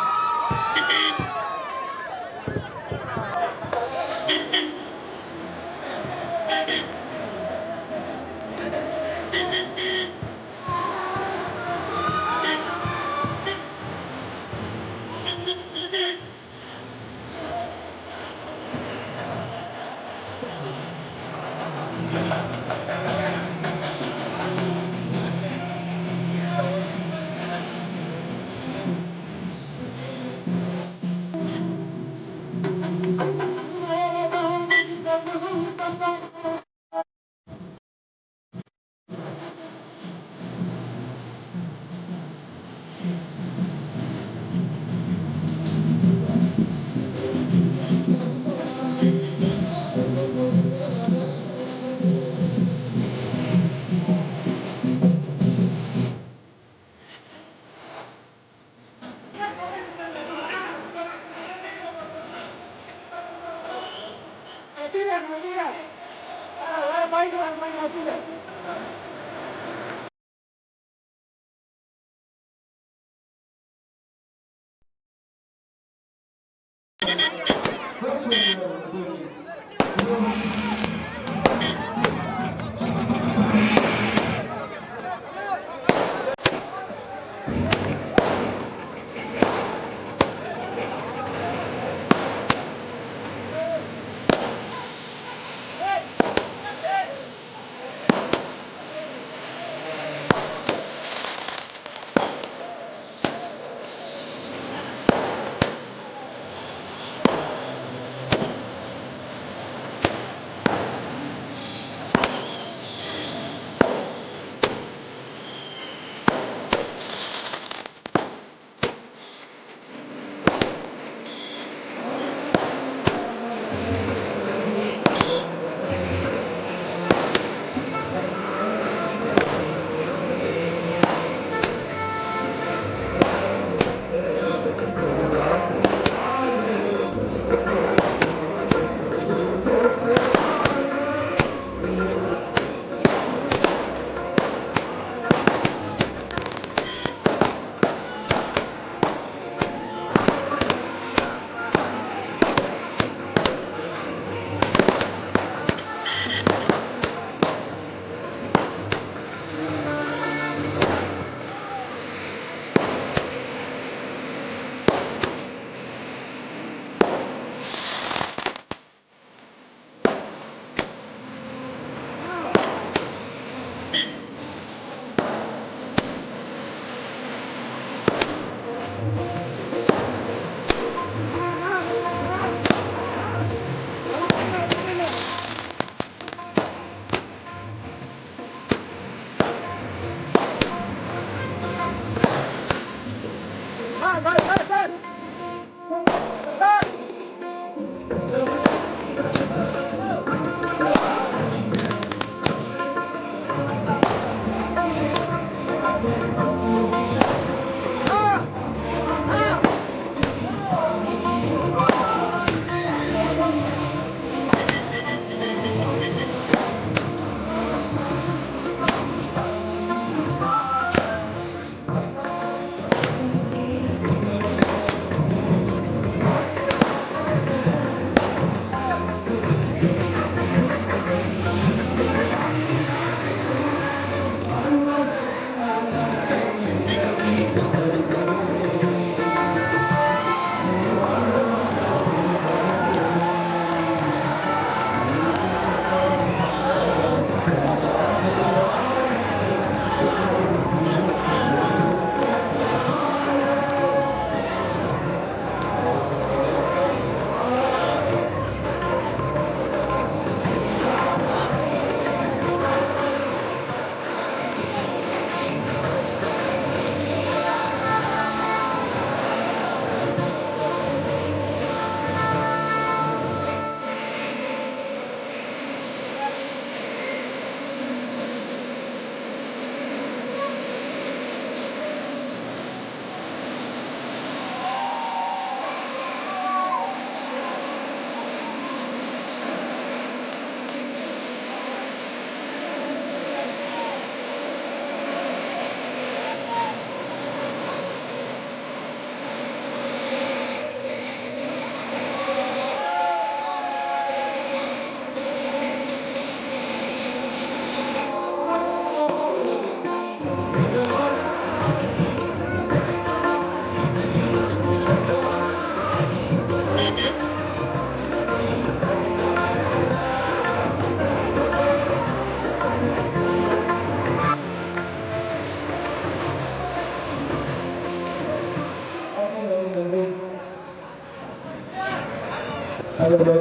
என்னுடைய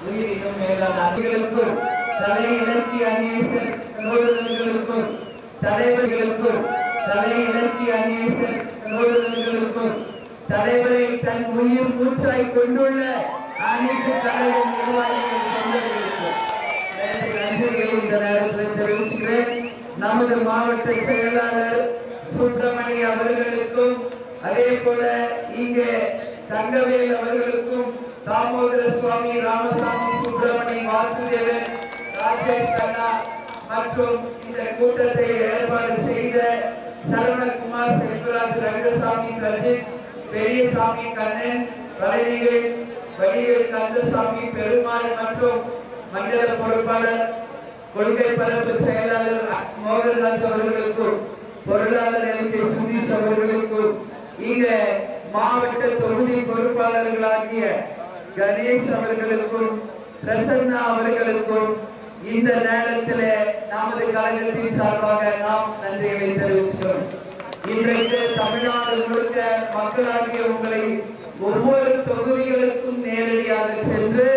உயிரினும் மேலான அணிகளுக்கும் தலை இலக்கிய அணியேசன் சகோதரர்களுக்கும் தலைவர்களுக்கும் தலை இலக்கிய அணியேசன் சகோதரர்களுக்கும் தலைவரை தன் உயிர் மூச்சாய் கொண்டுள்ள அனைத்து தலைவர் நிர்வாகிகள் தொண்டர்களுக்கும் நன்றிகளை இந்த நேரத்தில் தெரிவிக்கிறேன். நமது மாவட்ட செயலாளர் சுப்பிரமணி அவர்களுக்கும் அதே போல இங்கே தங்கவேல் அவர்களுக்கும் தாமோதர சுவாமி ராமசாமி சுப்பிரமணி வாசுதேவன் ராஜேஷ் கண்ணா மற்றும் இந்த கூட்டத்தை ஏற்பாடு செய்த சரவணகுமார் செல்வராஜ் ரங்கசாமி சஜித் பெரியசாமி கண்ணன் வடிவேல் கந்தசாமி பெருமாள் மற்றும் மண்டல பொறுப்பாளர் கொள்கை பரப்பு செயலாளர் மோகன்ராஜ் அவர்களுக்கும் பொருளாளர் எல்கே சுதீஷ் அவர்களுக்கும் இங்க மாவட்ட தொகுதி பொறுப்பாளர்களாகிய கணேஷ் அவர்களுக்கும் பிரசன்னா அவர்களுக்கும் இந்த நேரத்தில் நமது கழகத்தின் சார்பாக நாம் நன்றிகளை தெரிவிக்கிறோம். இன்றைக்கு தமிழ்நாடு முழுக்க மக்களாகிய உங்களை ஒவ்வொரு தொகுதிகளுக்கும் நேரடியாக சென்று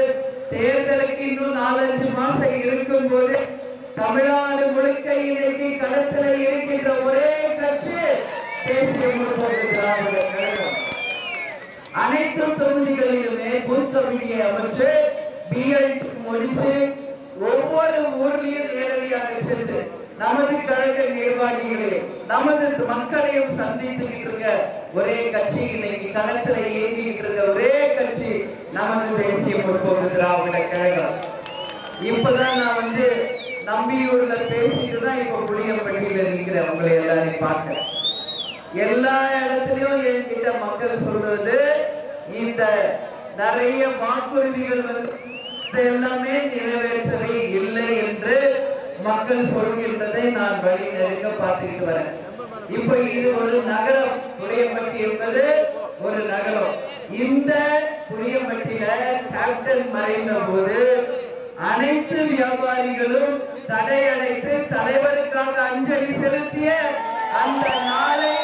தேர்தலுக்கு இன்னும் 4-5 மாசம் இருக்கும் போது தமிழ்நாடு முழுக்க இன்னைக்கு களத்தில் இருக்கின்ற ஒரே கட்சி தேசிய முற்போக்கு திராவிட கழகம். அனைத்து தொகுதிகளிலுமே பூத் கமிட்டியை அமைச்சு பிஎல் முடிச்சு ஒவ்வொரு ஊர்லயும் நேரடியாக சென்று நமது கழக நிர்வாகிகளே நமது மக்களையும் சந்தித்துக்கிட்டு இருக்க ஒரே கட்சி இன்னைக்கு களத்துல இயங்கிட்டு இருக்க ஒரே கட்சி நமது தேசிய முற்போக்கு திராவிட கழகம். இப்பதான் நான் நம்பியூர்ல பேசிட்டு தான் இப்ப புளியம்பட்டியில இருக்கிறேன். உங்களை எல்லாரையும் பார்க்க எல்லா இடத்துலயும் என்கிட்ட மக்கள் சொல்றது இந்த நிறைய வாக்குறுதிகள் எல்லாமே நிறைவேற்றவே இல்லை என்று மக்கள் சொல்கின்றதை நான் வழி நெருங்க பார்த்துட்டு வரேன். இப்ப இது ஒரு நகரம், புளியம்பட்டி என்பது ஒரு நகரம். இந்த புளியம்பட்டியில கேப்டன் மறைந்த போது அனைத்து வியாபாரிகளும் தடையடைத்து தலைவருக்காக அஞ்சலி செலுத்திய அந்த நாளை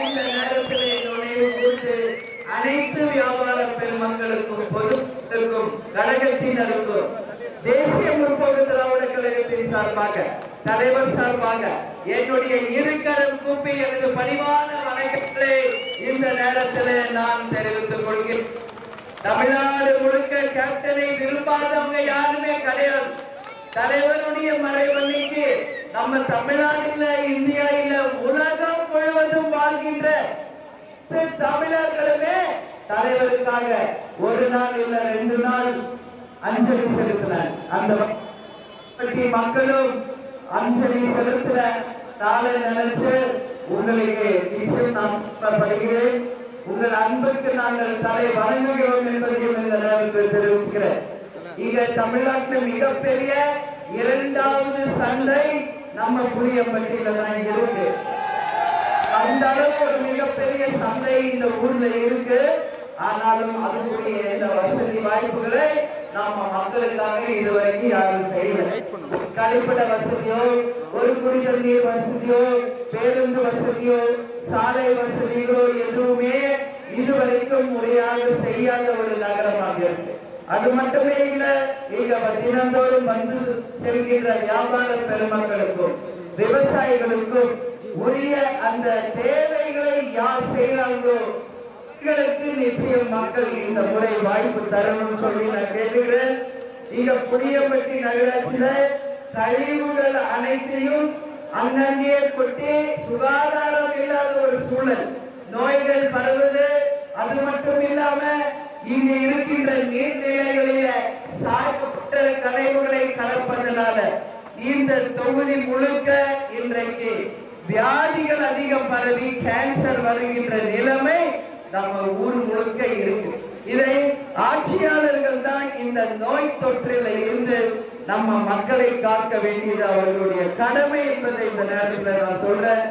இந்த நேரத்தில் நினைவு கூர்ந்து அனைத்து வியாபார பெருமக்களுக்கும் பொதுமக்களுக்கும் கழகத்தினருக்கும் தேசிய முற்போக்கு திராவிட கழகத்தின் சார்பாக தலைவர் சார்பாக என்னுடைய இருக்கரம் கூப்பி எனது பணிவான வணக்கங்களை இந்த நேரத்தில் நான் தெரிவித்துக் கொள்கிறேன். தமிழ்நாடு முழுக்க கேப்டனை விரும்பாதவங்க யாருமே கிடையாது. தலைவருடைய மறைவன்னைக்கு நம்ம தமிழ்நாட்டில் இந்தியா இல்ல உலகம் முழுவதும் வாழ்கின்ற தமிழர்களுமே தலைவருக்காக ஒரு நாள் இல்ல 2 நாள் அஞ்சலி செலுத்தினார். அந்த மக்களும் அஞ்சலி செலுத்தின நாளை நினைச்சு உங்களுக்கு நிச்சயம் நான் படுகிறேன். உங்கள் அன்புக்கு நாங்கள் தலை வணங்குகிறோம் என்பதையும் இந்த நேரத்தில் தெரிவிக்கிறேன். இங்க தமிழ்நாட்டில் மிகப்பெரிய 2வது சந்தை நம்ம புளியம்பட்டியில தான் இருக்கு. அந்த அளவுக்கு ஒரு மிகப்பெரிய சந்தை இந்த ஊர்ல இருக்கு. ஆனாலும் அதுக்குரிய இந்த வசதி வாய்ப்புகளை நாம மக்களுக்காக இதுவரைக்கும் யாரும் செய்யல. கழிப்பிட வசதியோ, ஒரு குடித நீர் வசதியோ, பேருந்து வசதியோ, சாலை வசதிகளோ எதுவுமே இதுவரைக்கும் முறையாக செய்யாத ஒரு நகரமாக இருக்கு. அது மட்டுமே இல்ல, இங்க தினந்தோறும் வந்து செல்கின்ற வியாபார பெருமக்களுக்கும் விவசாயிகளுக்கும் உரிய அந்த தேவைகளை யார் செய்யறாங்களோ நிச்சயம் மக்கள் இந்த முறை வாய்ப்பு தரணும் சொல்லி நான் கேட்டுக்கிறேன். இங்க புளியம்பட்டி நகராட்சியில கழிவுகள் அனைத்தையும் அங்கங்கே கொட்டி சுகாதாரம் இல்லாத ஒரு சூழல், நோய்கள் பரவுது. அது மட்டும் இல்லாம இங்க இருக்கின்ற நீர்நிலைகளில சாய்க்கப்பட்ட கழிவுகளை கலப்பதனால இந்த தொகுதி முழுக்க இன்றைக்கு வியாதிகள் அதிகம் பரவி கேன்சர் வருகின்ற நிலைமை நம்ம ஊர் முழுக்க இருக்கு. இதை ஆட்சியாளர்கள் தான் இந்த நோய் தொற்றில இருந்து நம்ம மக்களை காக்க வேண்டியது அவர்களுடைய கடமை என்பதை இந்த நேரத்தில் நான் சொல்றேன்.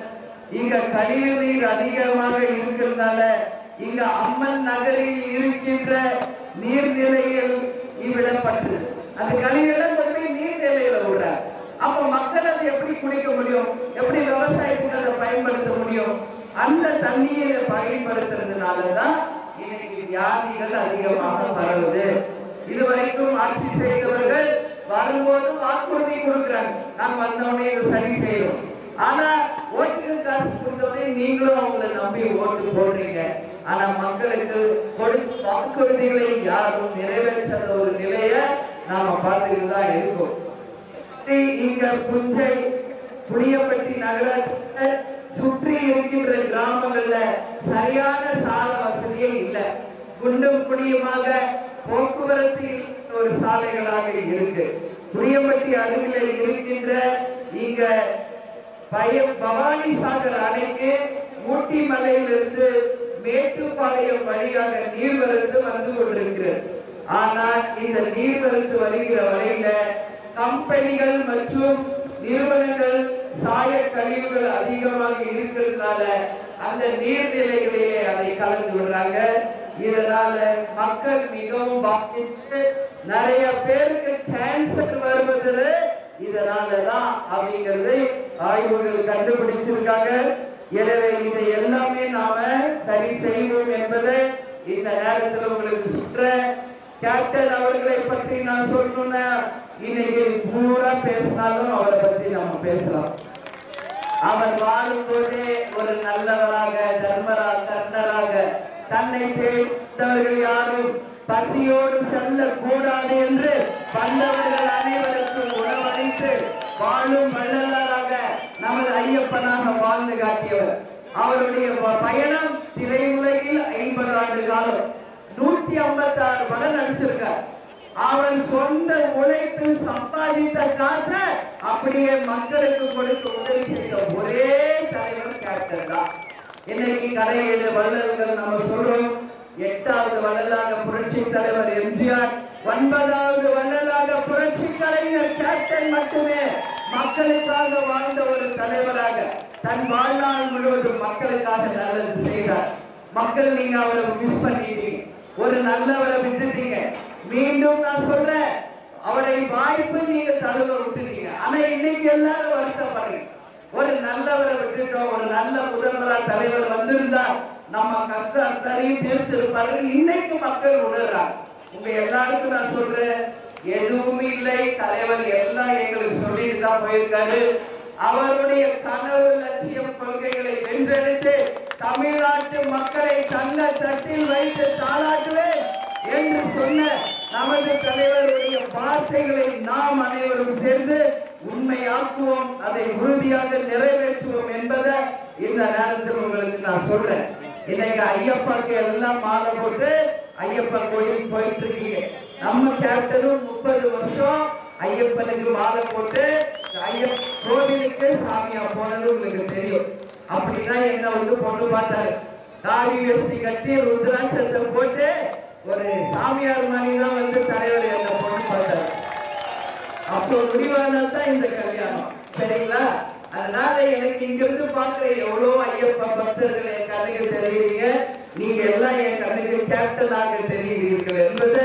இங்க கழிவு நீர் அதிகமாக இருக்கிறதுனால இங்க அம்மன் நகரில் இருக்கின்ற நீர்நிலைகள் விடப்பட்டு அந்த கழிவுகளை கொண்டு போய் நீர்நிலையில விடுறார். அப்ப மக்கள் அதை எப்படி குடிக்க முடியும்? எப்படி விவசாயத்துக்கு அதை பயன்படுத்த முடியும்? அந்த தண்ணீரை பயன்படுத்துறதுனாலதான் இன்னைக்கு வியாதிகள் அதிகமாக பரவுது. இதுவரைக்கும் ஆட்சி செய்தவர்கள் வரும்போது வாக்குறுதி கொடுக்குறாங்க, நாங்க வந்தவனே இதை சரி செய்யறோம். ஆனா ஓட்டுக்கு காசு கொடுத்தவனே நீங்களும் அவங்களை நம்பி ஓட்டு போடுறீங்க. ஆனா மக்களுக்கு கொடுத்த வாக்குறுதிகளை யாரும் நிறைவேற்ற ஒரு நிலைய நாம பார்த்துட்டு தான் இருக்கோம். இங்க புஞ்சை புளியப்பட்டி நகராட்சி சுற்றி இருக்கின்ற கிராமங்கள்ல சரியான சால வசதியே இல்லை. குண்டும் குடியுமாக போக்குவரத்து ஒரு சாலைகளாக இருக்கு. புளியப்பட்டி அருகில இருக்கின்ற இங்க பவானி சாகர் அணைக்கு ஊட்டி மலையிலிருந்து மேட்டுப்பாளையம் வழியாக நீர்வரத்து வந்து கொண்டிருக்கிறது. ஆனால் இந்த நீர்வரத்து வருகிற வரையில கம்பெனிகள் மற்றும் நிறுவனங்கள் சாய கழிவுகள் அதிகமாக இருக்கிறதுனால அந்த நீர்நிலைகளிலே அதை கலந்து விடுறாங்க. இதனால மக்கள் மிகவும் பாதித்து நிறைய பேருக்கு கேன்சர் வருவது இதனாலதான் அப்படிங்கறதை ஆய்வுகள் கண்டுபிடிச்சிருக்காங்க. எனவே இதை எல்லாமே நாம சரி செய்வோம் என்பதை இந்த நேரத்தில் உங்களுக்கு சுற்ற கேப்டன் அவர்களை பற்றி நான் சொல்லணும்னா இன்னைக்கு பூரா பேசினாலும் அவரை பற்றி நம்ம பேசலாம். அவர் வாழும் போதே ஒரு நல்லவராக கர்ணராக தன்னை தேர்ந்தவர்கள் யாரும் பசியோடு செல்ல கூடாது என்று வந்தவர்கள் அனைவருக்கும் உணவளித்து வாழும் வள்ளலாராக நமது ஐயப்பனாக வாழ்ந்து காட்டியவர். அவருடைய பயணம் திரையுலகில் 50 ஆண்டு காலம் 156 படம் நடிச்சிருக்கார். அவன் சொந்த உழைப்பில் சம்பாதித்த காசை அப்படியே மக்களுக்கு கொடுத்து உதவி செய்த ஒரே தலைவர் கேப்டன் தான். இன்னைக்கு கரையேழு வள்ளல்கள் நம்ம சொல்றோம். 8வது வள்ளலாக புரட்சி தலைவர் எம்ஜிஆர், 9வது வள்ளலாக புரட்சி கலைஞர் கேப்டன் மட்டுமே மக்களுக்காக வாழ்ந்த ஒரு தலைவராக தன் வாழ்நாள் முழுவதும் மக்களுக்காக நல்லது செய்தார். மக்கள் நீங்க அவரை மிஸ் பண்ணிட்டீங்க, ஒரு நல்லவரை விட்டுட்டீங்க. மீண்டும் நான் சொல்றேன், அவரை வாய்ப்பு நீங்க தழுவ விட்டுட்டீங்க. ஆனா இன்னைக்கு எல்லாரும் வருத்தப்படுறீங்க. ஒரு நல்லவரை விட்டுட்டோம், ஒரு நல்ல முதல்வரா தலைவர் வந்திருந்தா நம்ம கஷ்டம் தீர்த்திருப்பாரு. இன்னைக்கு மக்கள் உணர்றாங்க. உங்க எல்லாருக்கும் நான் சொல்றேன், எதுவும் இல்லை, தலைவர் எல்லாம் எங்களுக்கு சொல்லிட்டு தான் போயிருக்காரு. அவருடைய கனவு லட்சியம் கொள்கைகளை வென்றெடுத்து தமிழ்நாட்டு மக்களை தங்க தட்டில் வைத்து தாளாட்டுவேன் என்று சொன்ன நமது தலைவருடைய வார்த்தைகளை நாம் அனைவரும் சேர்ந்து உண்மையாக்குவோம், அதை உறுதியாக நிறைவேற்றுவோம் என்பதை இந்த நேரத்தில் உங்களுக்கு நான் சொல்றேன். இன்னைக்கு ஐயப்பாக்கு எல்லாம் மாலை போட்டு ஐயப்பா கோயிலுக்கு போயிட்டு இருக்கீங்க. நம்ம கேப்டனும் 30 வருஷம் ஐயப்பனுக்கு மாலை போட்டு கோவிலுக்கு சாமியா போனது உங்களுக்கு தெரியும். அப்படிதான் என்ன வந்து பொண்ணு பார்த்தாரு, காவி வேஷ்டி கட்டி ருத்ராட்சத்தை போட்டு ஒரு சாமியார் மாதிரி தான் வந்து தலைவர் என்ன பொண்ணு பார்த்தாரு. அப்போ முடிவானதான் இந்த கல்யாணம், சரிங்களா? அதனால எனக்கு இங்கிருந்து பார்க்கிற எவ்வளவு ஐயப்பா பக்தர்கள் என் கண்ணுக்கு தெரியுறீங்க. நீங்க எல்லாம் என் கண்ணுக்கு கேப்டனாக தெரியுறீர்கள் என்பதை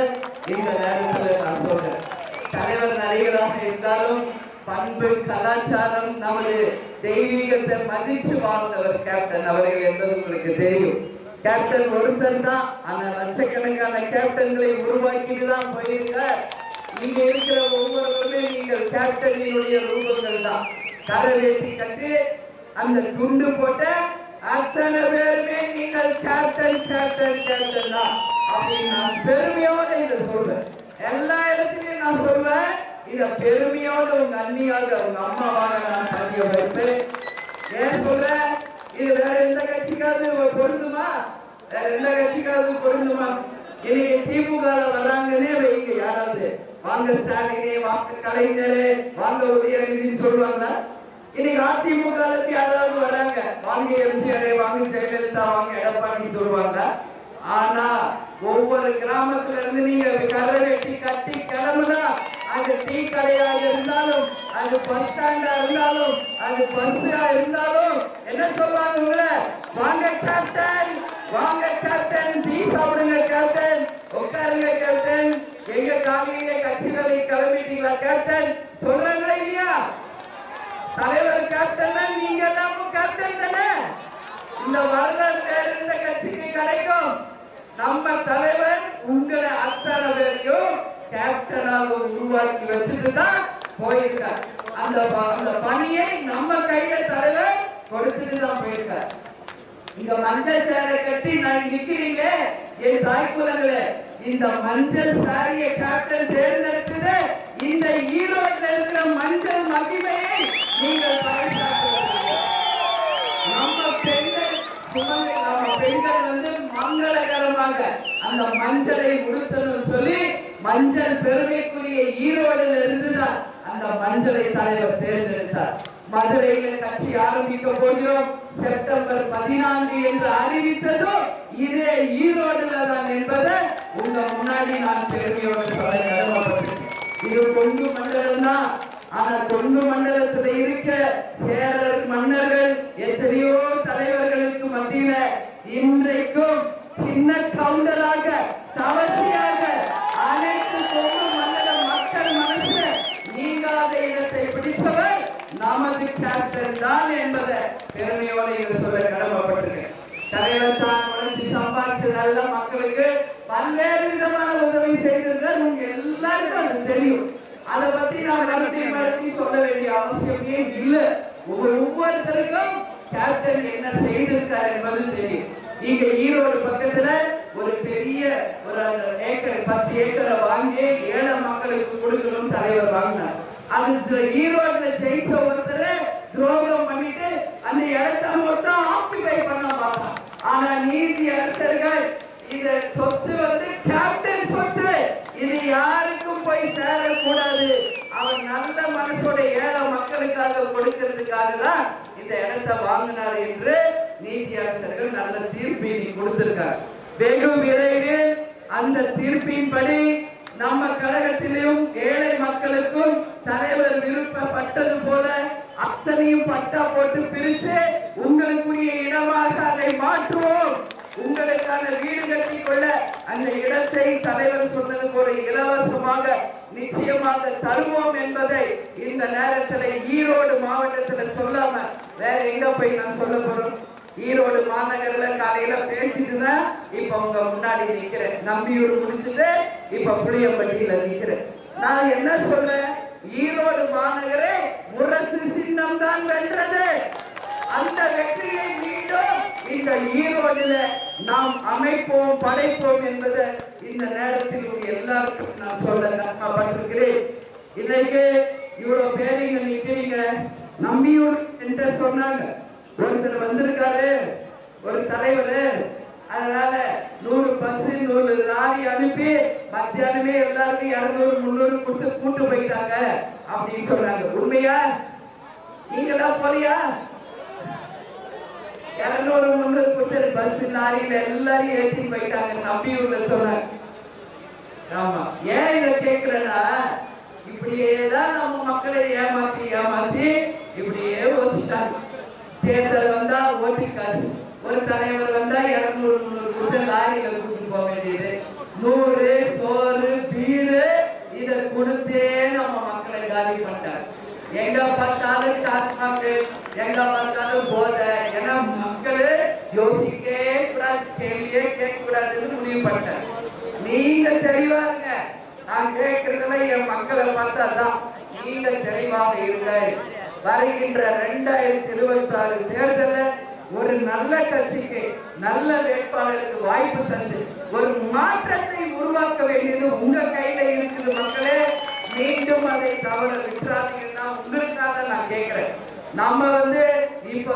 இந்த நேரத்தில் நான் சொல்றேன். தலைவர் நடிகராக இருந்தாலும் பண்பு கலாச்சாரம் நமது தெய்வீகத்தை மதிச்சு வாழ்ந்தவர் கேப்டன் அவர்கள் என்பது உங்களுக்கு தெரியும். கேப்டன் ஒருத்தர் தான், ஆனா லட்சக்கணக்கான கேப்டன்களை உருவாக்கிட்டு தான் போயிருக்க. இங்க இருக்கிற ஒவ்வொருவருமே நீங்கள் கேப்டனினுடைய ரூபங்கள் தான். கரை வேட்டி கட்டி அந்த துண்டு போட்ட அத்தனை பேருமே நீங்கள் கேப்டன் கேப்டன் கேப்டன் தான் அப்படின்னு நான் பெருமையோட இதை சொல்றேன். எல்லா இடத்துலயும் நான் சொல்வேன், இத பெருமையோட உங்க அண்ணியாக உங்க அம்மாவாக நான் பதிய வைப்பேன். ஏன் சொல்றேன், இது வேற எந்த கட்சிக்காவது பொருந்துமா? வேற எந்த கட்சிக்காவது பொருந்துமா? இன்னைக்கு திமுக வர்றாங்கன்னே வைங்க, யாராவது வாங்க ஸ்டாலினே, வாங்க கலைஞரே, வாங்க உதயநிதினு சொல்லுவாங்களா? இன்னைக்கு அதிமுக யாராவது வராங்க, வாங்க எம்ஜிஆரே, வாங்க ஜெயலலிதா, வாங்க எடப்பாடி சொல்லுவாங்க. ஆனா ஒவ்வொரு கிராமத்துல இருந்து நீங்க கரை வெட்டி கட்டி கிளம்புனா, அது டீ கடையா இருந்தாலும், அது பஸ் ஸ்டாண்டா இருந்தாலும், அது பஸ்ஸா இருந்தாலும் என்ன சொல்லுவாங்க? வாங்க கேப்டன், வாங்க கேப்டன், டீ சாப்பிடுங்க கேப்டன், உட்காருங்க கேப்டன், எங்க காலையில கட்சிகளை கிளம்பிட்டீங்களா கேப்டன் சொல்றாங்களா இல்லையா? தலைவர் கேப்டன், நீங்க எல்லாமும் கேப்டன் தானே? இந்த வரலாறு வேறு எந்த கட்சிக்கு கிடைக்கும்? நம்ம தலைவர் உங்களை அத்தனை பேரையும் கேப்டனாக உருவாக்கி வச்சுட்டு தான் போயிருக்கார். அந்த பணியை நம்ம கையில தலைவர் கொடுத்துட்டு தான் போயிருக்கார். இங்க மஞ்சள் சேரை கட்டி நான் நிக்கிறீங்க என் தாய்க்குலங்களே, இந்த மஞ்சள் சாரியை கேப்டன் தேர்ந்தெடுத்தது இந்த ஈரோட்டில் இருக்கிற மஞ்சள் மகிமையை நீங்கள் பறைசாற்றுவீங்க. நம்ம பெண்கள் வந்து மங்களகரமாக அந்த மஞ்சளை உடுத்தணும் சொல்லி மஞ்சள் பெருமைக்குரிய ஈரோடுல இருந்துதான் அந்த மஞ்சளை தலைவர் தேர்ந்தெடுத்தார். மதுரையில கட்சி ஆரம்பிக்க போகிறோம் செப்டம்பர் 14 என்று அறிவித்ததும் இதே ஈரோடுல தான் என்பதை உங்க முன்னாடி நான் பெருமையோடு சொல்ல கடமைப்பட்டிருக்கேன். இது கொங்கு மண்டலம் தான். ஆனா கொங்கு மண்டலத்துல இருக்க சேரர் மன்னர்கள் எத்தனையோ தலைவர்களுக்கு மத்தியில இன்றைக்கும் சின்ன கவுண்டராக தவசியாக அனைத்து கொங்கு மண்டல மக்கள் மனசுல நீங்காத இடத்தை பிடித்தவர் நமது கேப்டன் தான் என்பதை பெருமையோடு இங்க சொல்ல கடமைப்பட்டிருக்கேன். தலைவர் தான் உழைச்சி சம்பாதிச்சு நல்ல மக்களுக்கு பல்வேறு விதமான உதவி செய்திருந்தார். உங்க எல்லாருக்கும் அது தெரியும். அதை பத்தி நான் மறுபடி சொல்ல வேண்டிய அவசியமே இல்லை. ஒவ்வொருத்தருக்கும் கேப்டன் என்ன செய்திருக்கார் என்பது தெரியும். இங்க ஈரோடு பக்கத்துல ஒரு பெரிய ஒரு ஏக்கர் 10 ஏக்கரை வாங்கி ஏழை மக்களுக்கு கொடுக்கணும் தலைவர் வாங்கினார். அது ஈரோடுல ஜெயிச்ச ஒருத்தர் துரோகம் பண்ணிட்டு அந்த இடத்தை மட்டும் ஆக்குபை பண்ண பார்த்தான். ஆனா நீதி அரசர்கள் இந்த சொத்து வந்து கேப்டன் சொத்து, இது யாருக்கும் போய் சேரக்கூடாது, அவர் நல்ல மனசோட ஏழை மக்களுக்காக கொடுக்கிறதுக்காக தான் இந்த இடத்தை வாங்கினார் என்று நீதி அரசர்கள் நல்ல தீர்ப்பை கொடுத்திருக்கார். வெகு விரைவில் அந்த தீர்ப்பின்படி நம்ம கழகத்திலும் ஏழை மக்களுக்கும் தலைவர் விருப்பப்பட்டது போல அத்தனையும் பட்டா போட்டு பிரித்து உங்களுக்குரிய இடமாக அதை மாற்றுவோம். உங்களுக்கான வீடு கட்டிக் கொள்ள அந்த இடத்தை தலைவர் சொன்னது போல இலவசமாக நிச்சயமாக தருவோம் என்பதை இந்த நேரத்தில் ஈரோடு மாவட்டத்தில் சொல்லாம வேற எங்க போய் நான் சொல்ல போறோம்? ஈரோடு மாநகர்ல காலையில பேசிட்டுதான் இப்ப உங்க முன்னாடி நிக்கிறேன். நம்பியூர் முடிச்சுட்டு இப்ப புளியம்பட்டியில நிக்கிறேன். நான் என்ன சொல்றேன்? ஈரோடு மாநகரே முரசு சின்னம் தான் வென்றது. அந்த வெற்றியை மீண்டும் இந்த ஈரோடுல நாம் அமைப்போம், படைப்போம் என்பதை இந்த நேரத்தில் எல்லாருக்கும் நான் சொல்ல கடமைப்பட்டிருக்கிறேன். இன்னைக்கு இவ்வளவு பேருங்க நிக்கிறீங்க. நம்பியூர் என்று சொன்னாங்க. ஒருத்தர் வந்திருக்காரு, ஒரு தலைவர், அதனால 100 பஸ் 100 லாரி அனுப்பி மத்தியானமே எல்லாருக்கும் 200 300 கூட்டு போயிட்டாங்க அப்படின்னு சொன்னாங்க. உண்மையா? நீங்களா போறியா? 200 300 கூட்டு பஸ் லாரியில எல்லாரும் ஏற்றி போயிட்டாங்க நம்பியூர்ல சொன்னாங்க. ஆமா, ஏன் இதை கேட்கிறேன்னா, இப்படியேதான் நம்ம மக்களை ஏமாத்தி இப்படியே ஓட்டிட்டாங்க. தேர்தல் வந்தா ஓட்டி காசு, ஒரு தலைவர் வந்தா 200 300 கூட்டு லாரியில கூட்டிட்டு போக வேண்டியது, 100 சோறு பீரு இதை கொடுத்தே நம்ம மக்களை காலி பண்ணிட்டாங்க. எங்க பார்த்தாலும் டாஸ்மாக், எங்க பார்த்தாலும் போதை. ஏன்னா மக்களே யோசிக்கவே கூடாது, கேள்வியே கேட்க கூடாதுன்னு முடிவு பண்ணிட்டாங்க. நீங்க தெளிவாங்க. நான் கேட்கறதுல என் மக்களை பார்த்தாதான். நீங்க தெளிவாக இருங்க. வருகின்ற 2026 தேர்தலில் ஒரு நல்ல கட்சிக்கு, நல்ல வேட்பாளருக்கு வாய்ப்பு தந்து ஒரு மாற்றத்தை உருவாக்க வேண்டியது உங்க கையில இருக்குது. மக்களே, மீண்டும் அதை தவற விட்டுறாதீங்கன்னா உங்களுக்காக நான் கேட்கிறேன். நம்ம இப்ப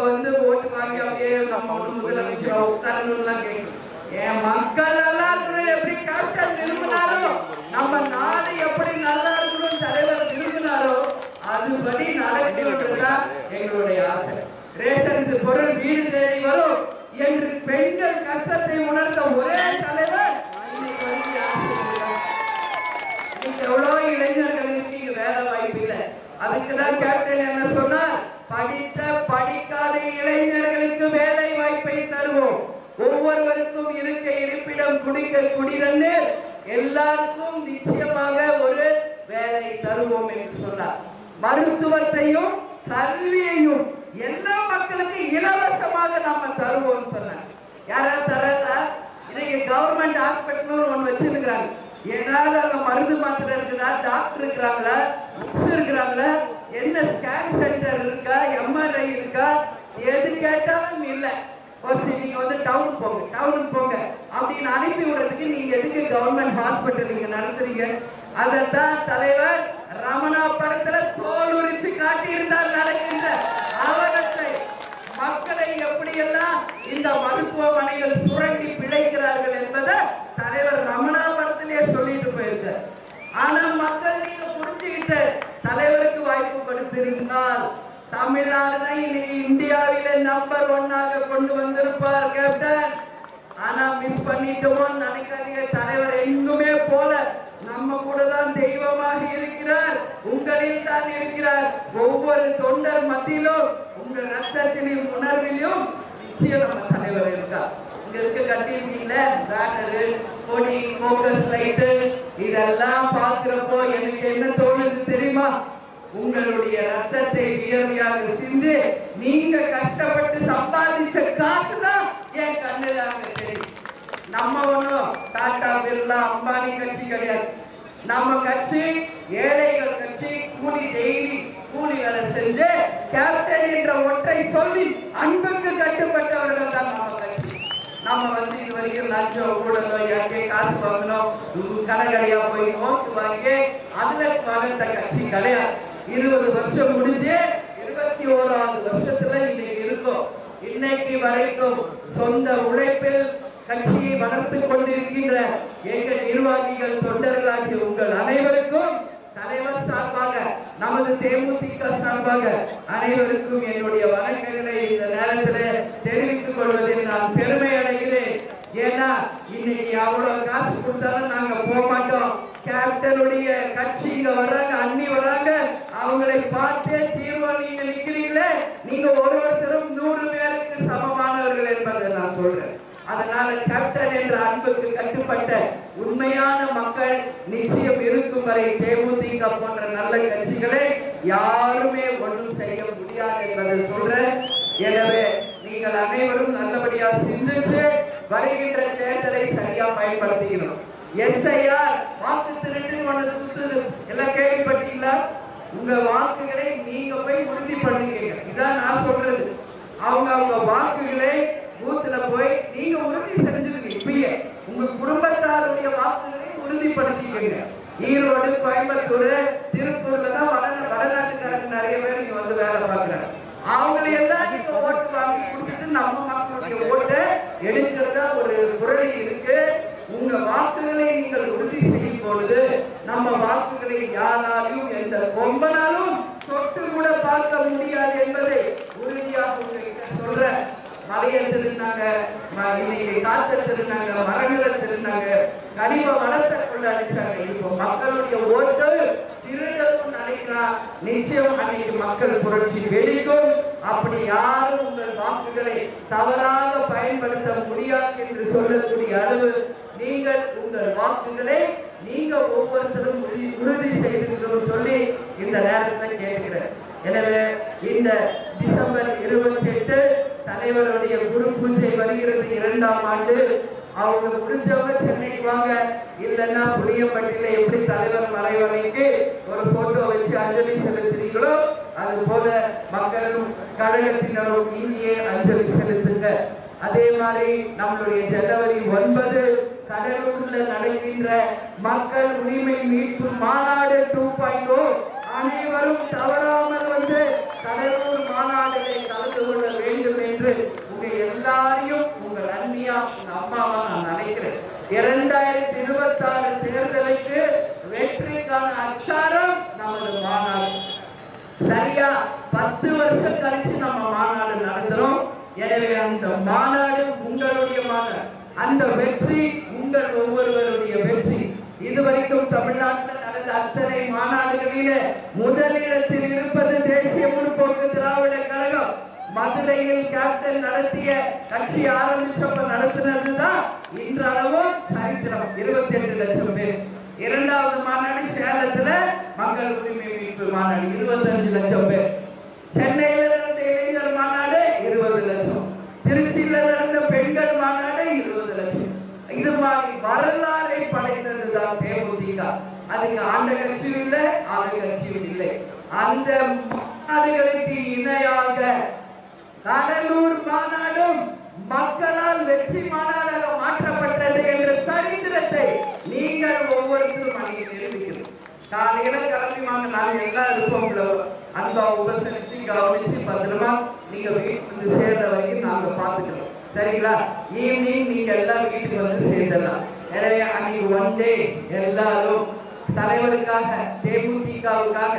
ஓட்டு வாங்கி அப்படியே நம்ம முதலமைச்சர் உட்காரணும்னு கேட்கிறோம். என் மக்கள் எல்லாம் எப்படி கேப்டன் விரும்பினாரோ, நம்ம நாடு எப்படி நல்லா இருக்கணும் தலைவர் விரும்பினாரோ அதுபடி நடக்கிறதுதான் எங்களுடைய ஆசை. ரேஷன் பொருள் வீடு தேடி வரும் என்று பெண்கள் கஷ்டத்தை உணர்ந்த ஒரே தலைவர் இன்னைக்கு எவ்வளவு இளைஞர்களுக்கு வேலை வாய்ப்பு இல்லை. அதுக்குதான் கேப்டன் என்ன சொன்னார்? படித்த படிக்காத இளைஞர்களுக்கு வேலை வாய்ப்பை தருவோம். ஒவ்வொருவருக்கும் இருக்க இருப்பிடம், குடிக்க குடிநீர், எல்லாருக்கும் நிச்சயமாக ஒரு வேலை தருவோம் என்று சொன்னார். மருத்துவத்தையும் கல்வியையும் எல்லா மக்களுக்கும் இலவசமாக நாம தருவோம் சொன்னாங்க. யாராவது தரல? இன்னைக்கு கவர்மெண்ட் ஹாஸ்பிட்டல் ஒண்ணு வச்சிருக்கிறாங்க. ஏதாவது அங்க மருந்து மாத்திரை இருக்குதா, டாக்டர் இருக்கிறாங்களா, நர்ஸ் இருக்கிறாங்களா, என்ன ஸ்கேன் சென்டர் இருக்கா, எம்ஆர்ஐ இருக்கா, எது கேட்டாலும் இல்ல. நீங்க வந்து டவுனுக்கு போங்க அப்படின்னு அனுப்பி விடுறதுக்கு நீங்க எதுக்கு கவர்மெண்ட் ஹாஸ்பிட்டல் நீங்க நடத்துறீங்க? அதான் தலைவர் ரமணா படத்துல தோல் உரிச்சு காட்டியிருந்தால் நடக்கின்ற அவலத்தை, மக்களை எப்படியெல்லாம் இந்த மருத்துவமனைகள் சுரண்டி பிழைக்கிறார்கள் என்பதை தலைவர் ரமணா படத்திலேயே சொல்லிட்டு போயிருக்க. ஆனா மக்கள் நீங்க புரிஞ்சுக்கிட்ட தலைவருக்கு வாய்ப்பு கொடுத்திருந்தால் தமிழ்நாடு இன்னைக்கு இந்தியாவில நம்பர் 1 கொண்டு வந்திருப்பார் கேப்டன். ஆனா மிஸ் பண்ணிட்டோம் நினைக்காதீங்க. தலைவர் எங்குமே போல நம்ம கூட தான் தெய்வமாக இருக்கிறார், உங்களில் தான் இருக்கிறார். ஒவ்வொரு தொண்டர் மத்தியிலும் உங்கள் ரத்தத்திலும் உணர்விலும் நிச்சயம் நம்ம தலைவர் இருக்கார். இங்க இருக்க கட்டிருக்கீங்கள பேனரு, கொடி, போக்கஸ் லைட்டு, இதெல்லாம் பார்க்கிறப்போ எனக்கு என்ன தோணுது தெரியுமா? உங்களுடைய ரத்தத்தை வியர்வையாக சிந்து நீங்க கஷ்டப்பட்டு சம்பாதிச்ச காசு தான் என் கண்ணுல தெரியும். நம்ம ஒண்ணும் டாடா, பிர்லா, அம்பானி கட்சி கிடையாது. நம்ம கட்சி ஏழைகள் கட்சி. டெய்லி கூலி வேலை செஞ்சு கேப்டன் என்ற ஒற்றை சொல்லி அன்புக்கு கட்டுப்பட்டவர்கள் தான் நம்ம கட்சி. நம்ம வந்து இது வரைக்கும் லஞ்சம் ஊழலோ யாருக்கே காசு வாங்கணும், கடைக்கடையா போய் நோட்டு வாங்கி அதுல வாழ்ந்த கட்சி கிடையாது. 20 வருஷம் முடிஞ்சு 21வது வருஷத்துல இன்னைக்கு இருக்கும். இன்னைக்கு வரைக்கும் சொந்த உழைப்பில் கட்சியை வளர்த்துக் கொண்டிருக்கின்ற எங்கள் நிர்வாகிகள், தொண்டர்களாகிய உங்கள் அனைவருக்கும் தலைவர் சார்பாக, நமது தேமுதிக சார்பாக அனைவருக்கும் என்னுடைய வணக்கங்களை இந்த நேரத்தில் தெரிவித்துக் கொள்வதில் நான் பெருமை அடைகிறேன். ஏன்னா இன்னைக்கு அவ்வளவு காசு கொடுத்தாலும் நாங்க போக மாட்டோம். கேப்டனுடைய கட்சி இங்க வர்றாங்க, அண்ணி வர்றாங்க, அவங்களை பார்த்தே தீர்மானம் நீங்க நிக்கிறீங்களே, நீங்க ஒருத்தரும் 100 பேருக்கு சமமானவர்கள் என்பதை நான் சொல்றேன். அதனால கேப்டன் என்ற அன்புக்கு கட்டுப்பட்ட உண்மையான மக்கள் நிச்சயம் இருக்கும் வரை தேமுதிக போன்ற நல்ல கட்சிகளை யாருமே ஒன்றும் செய்ய முடியாது என்பதை சொல்றேன். எனவே நீங்கள் அனைவரும் நல்லபடியா சிந்திச்சு வருகின்ற தேர்தலை சரியா பயன்படுத்திக்கணும். எஸ்ஐஆர் வாக்கு திருட்டு ஒன்று சுத்துது, எல்லாம் கேள்விப்பட்டீங்களா? உங்க வாக்குகளை நீங்க போய் உறுதி பண்ணுவீங்க. இதான் நான் சொல்றது. அவங்க வாக்குகளை பூத்துல போய் நீங்க உறுதி செஞ்சிருக்கீங்க. இப்பயே உங்க குடும்பத்தாருடைய வாக்குகளை உறுதிப்படுத்திக்கங்க. ஈரோடு, கோயம்புத்தூர், திருப்பூர்ல தான் வடநாட்டுக்காரங்க நிறைய பேர் இங்க வந்து வேலை பார்க்கிறாங்க. அவங்களை எல்லாம் நீங்க ஓட்டு வாங்கி கொடுத்துட்டு நம்ம மக்களுடைய ஓட்டை எடுக்கிறதா ஒரு குரல் இருக்கு. உங்க வாக்குகளை நீங்கள் உறுதி செய்யும் பொழுது நம்ம வாக்குகளை யாராலும் எந்த கொம்பனாலும் தொட்டு கூட பார்க்க முடியாது என்பதை உறுதியாக உங்ககிட்ட சொல்றேன். மலையை திருந்தாங்க, காற்றை திருந்தாங்க, மரங்களை திருந்தாங்க, கனிம வளத்தை கொள்ள அடிச்சாங்க. இப்போ மக்களுடைய ஓட்டு திருடவும் நினைக்கிறான். நிச்சயம் அன்னைக்கு மக்கள் புரட்சி வெளிக்கும். அப்படி யாரும் உங்கள் வாக்குகளை தவறாக பயன்படுத்த முடியாது என்று சொல்லக்கூடிய அளவு நீங்கள் உங்கள் வாக்குகளை நீங்க ஒவ்வொருத்தரும் உறுதி செய்திருக்கிறோம் சொல்லி இந்த நேரத்தில் கேட்கிறேன். எனவே இந்த டிசம்பர் 28 தலைவருடைய குரு பூஜை வருகிறது, 2ஆம் ஆண்டு. அவங்க முடிஞ்சவங்க சென்னைக்கு வாங்க, இல்லைன்னா புளியம்பட்டியில எப்படி தலைவர் மறைவனைக்கு ஒரு போட்டோ வச்சு அஞ்சலி செலுத்துறீங்களோ அது போல மக்களும் கழகத்தினரும் இந்தியே அஞ்சலி செலுத்துங்க. அதே மாதிரி நம்மளுடைய ஜனவரி 9 கடலூர்ல நடக்கின்ற மக்கள் உரிமை மீட்பு மாநாடு 2.0 அனைவரும் தவறாமல் வந்து கடலூர் மாநாட்டிலே கலந்து கொள்ள வேண்டும் என்று உங்க எல்லாரையும் உங்கள் அண்ணியா உங்க அம்மாவா நான் நினைக்கிறேன். 2026 தேர்தலுக்கு வெற்றிக்கான அச்சாரம் நமது மாநாடு. சரியா 10 வருஷம் கழிச்சு நம்ம மாநாடு நடத்துறோம். எனவே அந்த மாநாடு உங்களுடைய மாநாடு, அந்த வெற்றி உங்கள் ஒவ்வொருவருடைய வெற்றி. இதுவரைக்கும் தமிழ்நாட்டில் நடந்த அத்தனை மாநாடுகளிலே முதலிடத்தில் இருப்பது தேசிய முற்போக்கு திராவிட கழகம். மதுரையில் கேப்டன் நடத்திய கட்சி ஆரம்பிச்சப்ப நடத்தினதுதான் இன்றளவும் சரித்திரம். 28 லட்சம் பேர். 2வது மாநாடு சேலத்துல மக்கள் உரிமை மீட்பு மாநாடு 25 லட்சம் பேர். சென்னையில் நடந்த இளைஞர் வரலாறை படைத்ததுதான் தேமுதிக. அதுக்கு ஆண்ட கட்சியும் இல்லை, ஆண்ட கட்சியும் இல்லை. அந்த மாநாடுகளுக்கு இணையாக கடலூர் மாநாடும் மக்களால் வெற்றி மாநாடாக மாற்றப்பட்டது என்ற சரித்திரத்தை நீங்கள் ஒவ்வொருத்தரும் அங்கே நிரூபிக்கணும். காலையில கிளம்பி வாங்க, நாங்க எல்லாம் இருப்போம். அன்பா உபசரித்து கவனிச்சு பத்திரமா நீங்க வீட்டுக்கு வந்து சேர்ற வரைக்கும் நாங்க பாத்துக்கிறோம். சரிங்களா? ஈவினிங் நீங்க எல்லாம் வீட்டுக்கு வந்து சேர்ந்துடலாம். எனவே அன்னைக்கு ஒன் டே எல்லாரும் தலைவருக்காக, தேமுதிகவுக்காக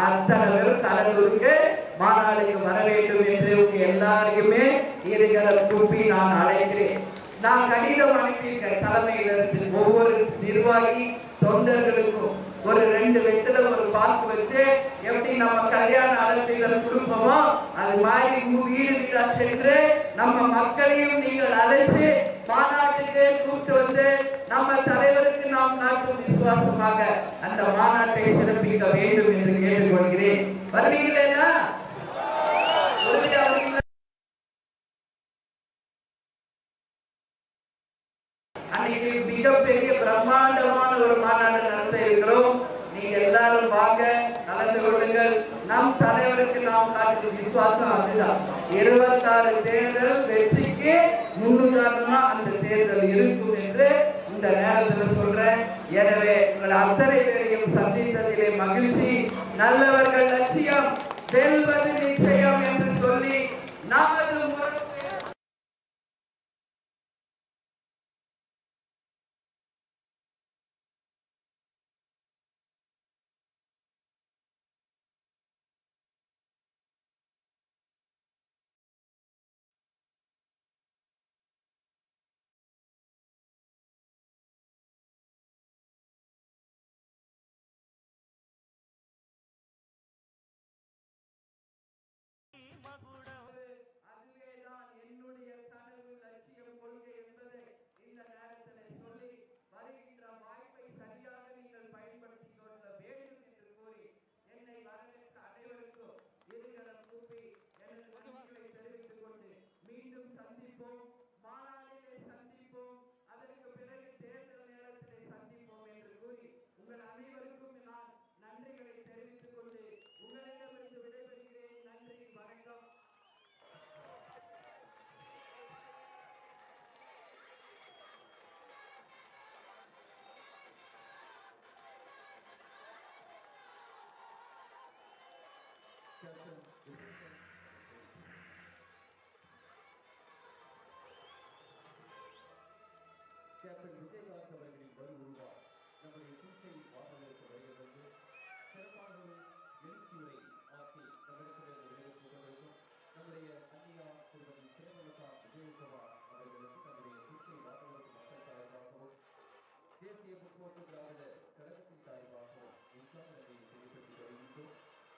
அத்தனை பேரும் கடலூருக்கு மாநாடுக்கு வர வேண்டும் என்று உங்க எல்லாருக்குமே இருக்கிற கூப்பி நான் அழைக்கிறேன். நான் கடிதம் அனுப்பியிருக்கேன் தலைமையிலிருந்து ஒவ்வொரு நிர்வாகி தொண்டர்களுக்கும் ஒரு 2 வெற்றில ஒரு பாக்கு வச்சு எப்படி நம்ம கல்யாண அழைப்பில கொடுப்போமோ அது மாதிரி வீடு வீடா சென்று நம்ம மக்களையும் நீங்கள் அழைச்சு மாநாட்டுக்கு கூப்பிட்டு வந்து நம்ம தலைவருக்கு நாம் நாட்டும் விசுவாசமாக அந்த மாநாட்டை சிறப்பிக்க வேண்டும் என்று கேட்டுக்கொள்கிறேன். வருவீங்களா? அன்னைக்கு மிகப்பெரிய பிரம்மாண்டமான ஒரு மாநாடு நடத்த இருக்கிறோம். நீங்க எல்லாரும் வாங்க, கலந்து கொள்ளுங்கள். நம் தலைவருக்கு நாம் காட்டும் விசுவாசம் அதுதான். 26 தேர்தல் வெற்றிக்கு முன்னுதாரணமா அந்த தேர்தல் இருக்கும் என்று இந்த நேரத்தில் சொல்றேன். எனவே உங்கள் அத்தனை பேரையும் சந்தித்ததிலே மகிழ்ச்சி. நல்லவர்கள் லட்சியம் வெல்வது நிச்சயம் என்று சொல்லி நமது அதுவேதான் என்னுடைய கனவு, லட்சியம், கொள்கை என்பதை இந்த நேரத்தில் சொல்லி வருகின்ற வாய்ப்பை சரியாக நீங்கள் பயன்படுத்திக் கொள்ள வேண்டும் என்று கூறி என்னை வரவேற்ற அனைவருக்கும் இருகரம் கூப்பி எனது நன்றிகளை தெரிவித்துக் கொண்டு மீண்டும் சந்திப்போம், மாநாட்டிலே சந்திப்போம், அதற்கு பிறகு தேர்தல் நேரத்திலே சந்திப்போம் என்று கூறி உங்கள் அனைவருக்கும் நான் நன்றிகளை தெரிவித்துக் கொண்டு உங்களிடமிருந்து விடைபெறுகிறேன். நன்றி, வணக்கம். கேப்டன் விஜயகாந்த் அவர்களின் வரு உருவா நம்முடைய பூச்சை வாசகருக்கு வருகிறது சிறப்பான ஒரு எழுச்சியுரை ஆற்றி நம்மிடத்தில் விடைபெற்றுள்ளதற்கும் நம்முடைய அந்நியா திருமதி பிரேமலதா விஜயகுமார் அவர்களுக்கு நம்முடைய பூச்சை வாசகருக்கு மக்கள் சார்பாகவும் தேசிய முற்போக்கு திராவிட கழகத்தின் சார்பாகவும் உற்சாகங்களை தெரிவித்துக் வருகின்றோம்.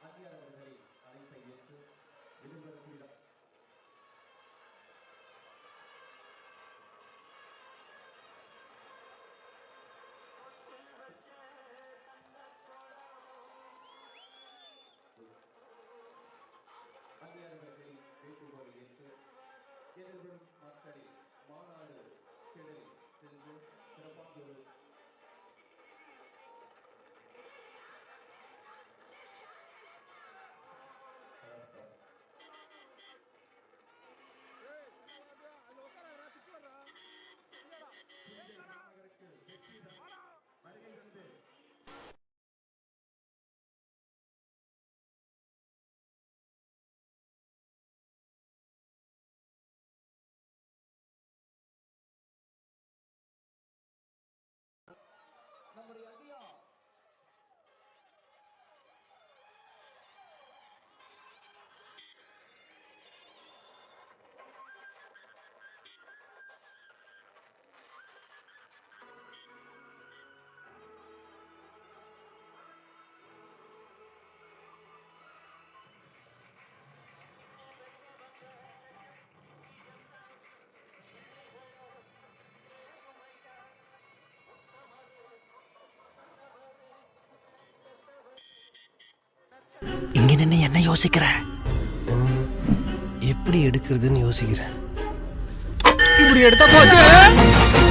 அந்நியார் அவர்களை அழைப்பை ஏற்று எதிர்வரக்கூடிய அந்நியார்களை வேண்டுகோள் ஏற்று எதிர்வரும் நாட்களில் மாநாடு திடலில் சென்று சிறப்பான ஒரு நம்முடைய அந்நியா இங்க நின்று என்ன யோசிக்கிற? எப்படி எடுக்கிறதுன்னு யோசிக்கிறேன். இப்படி எடுத்தா போச்சு.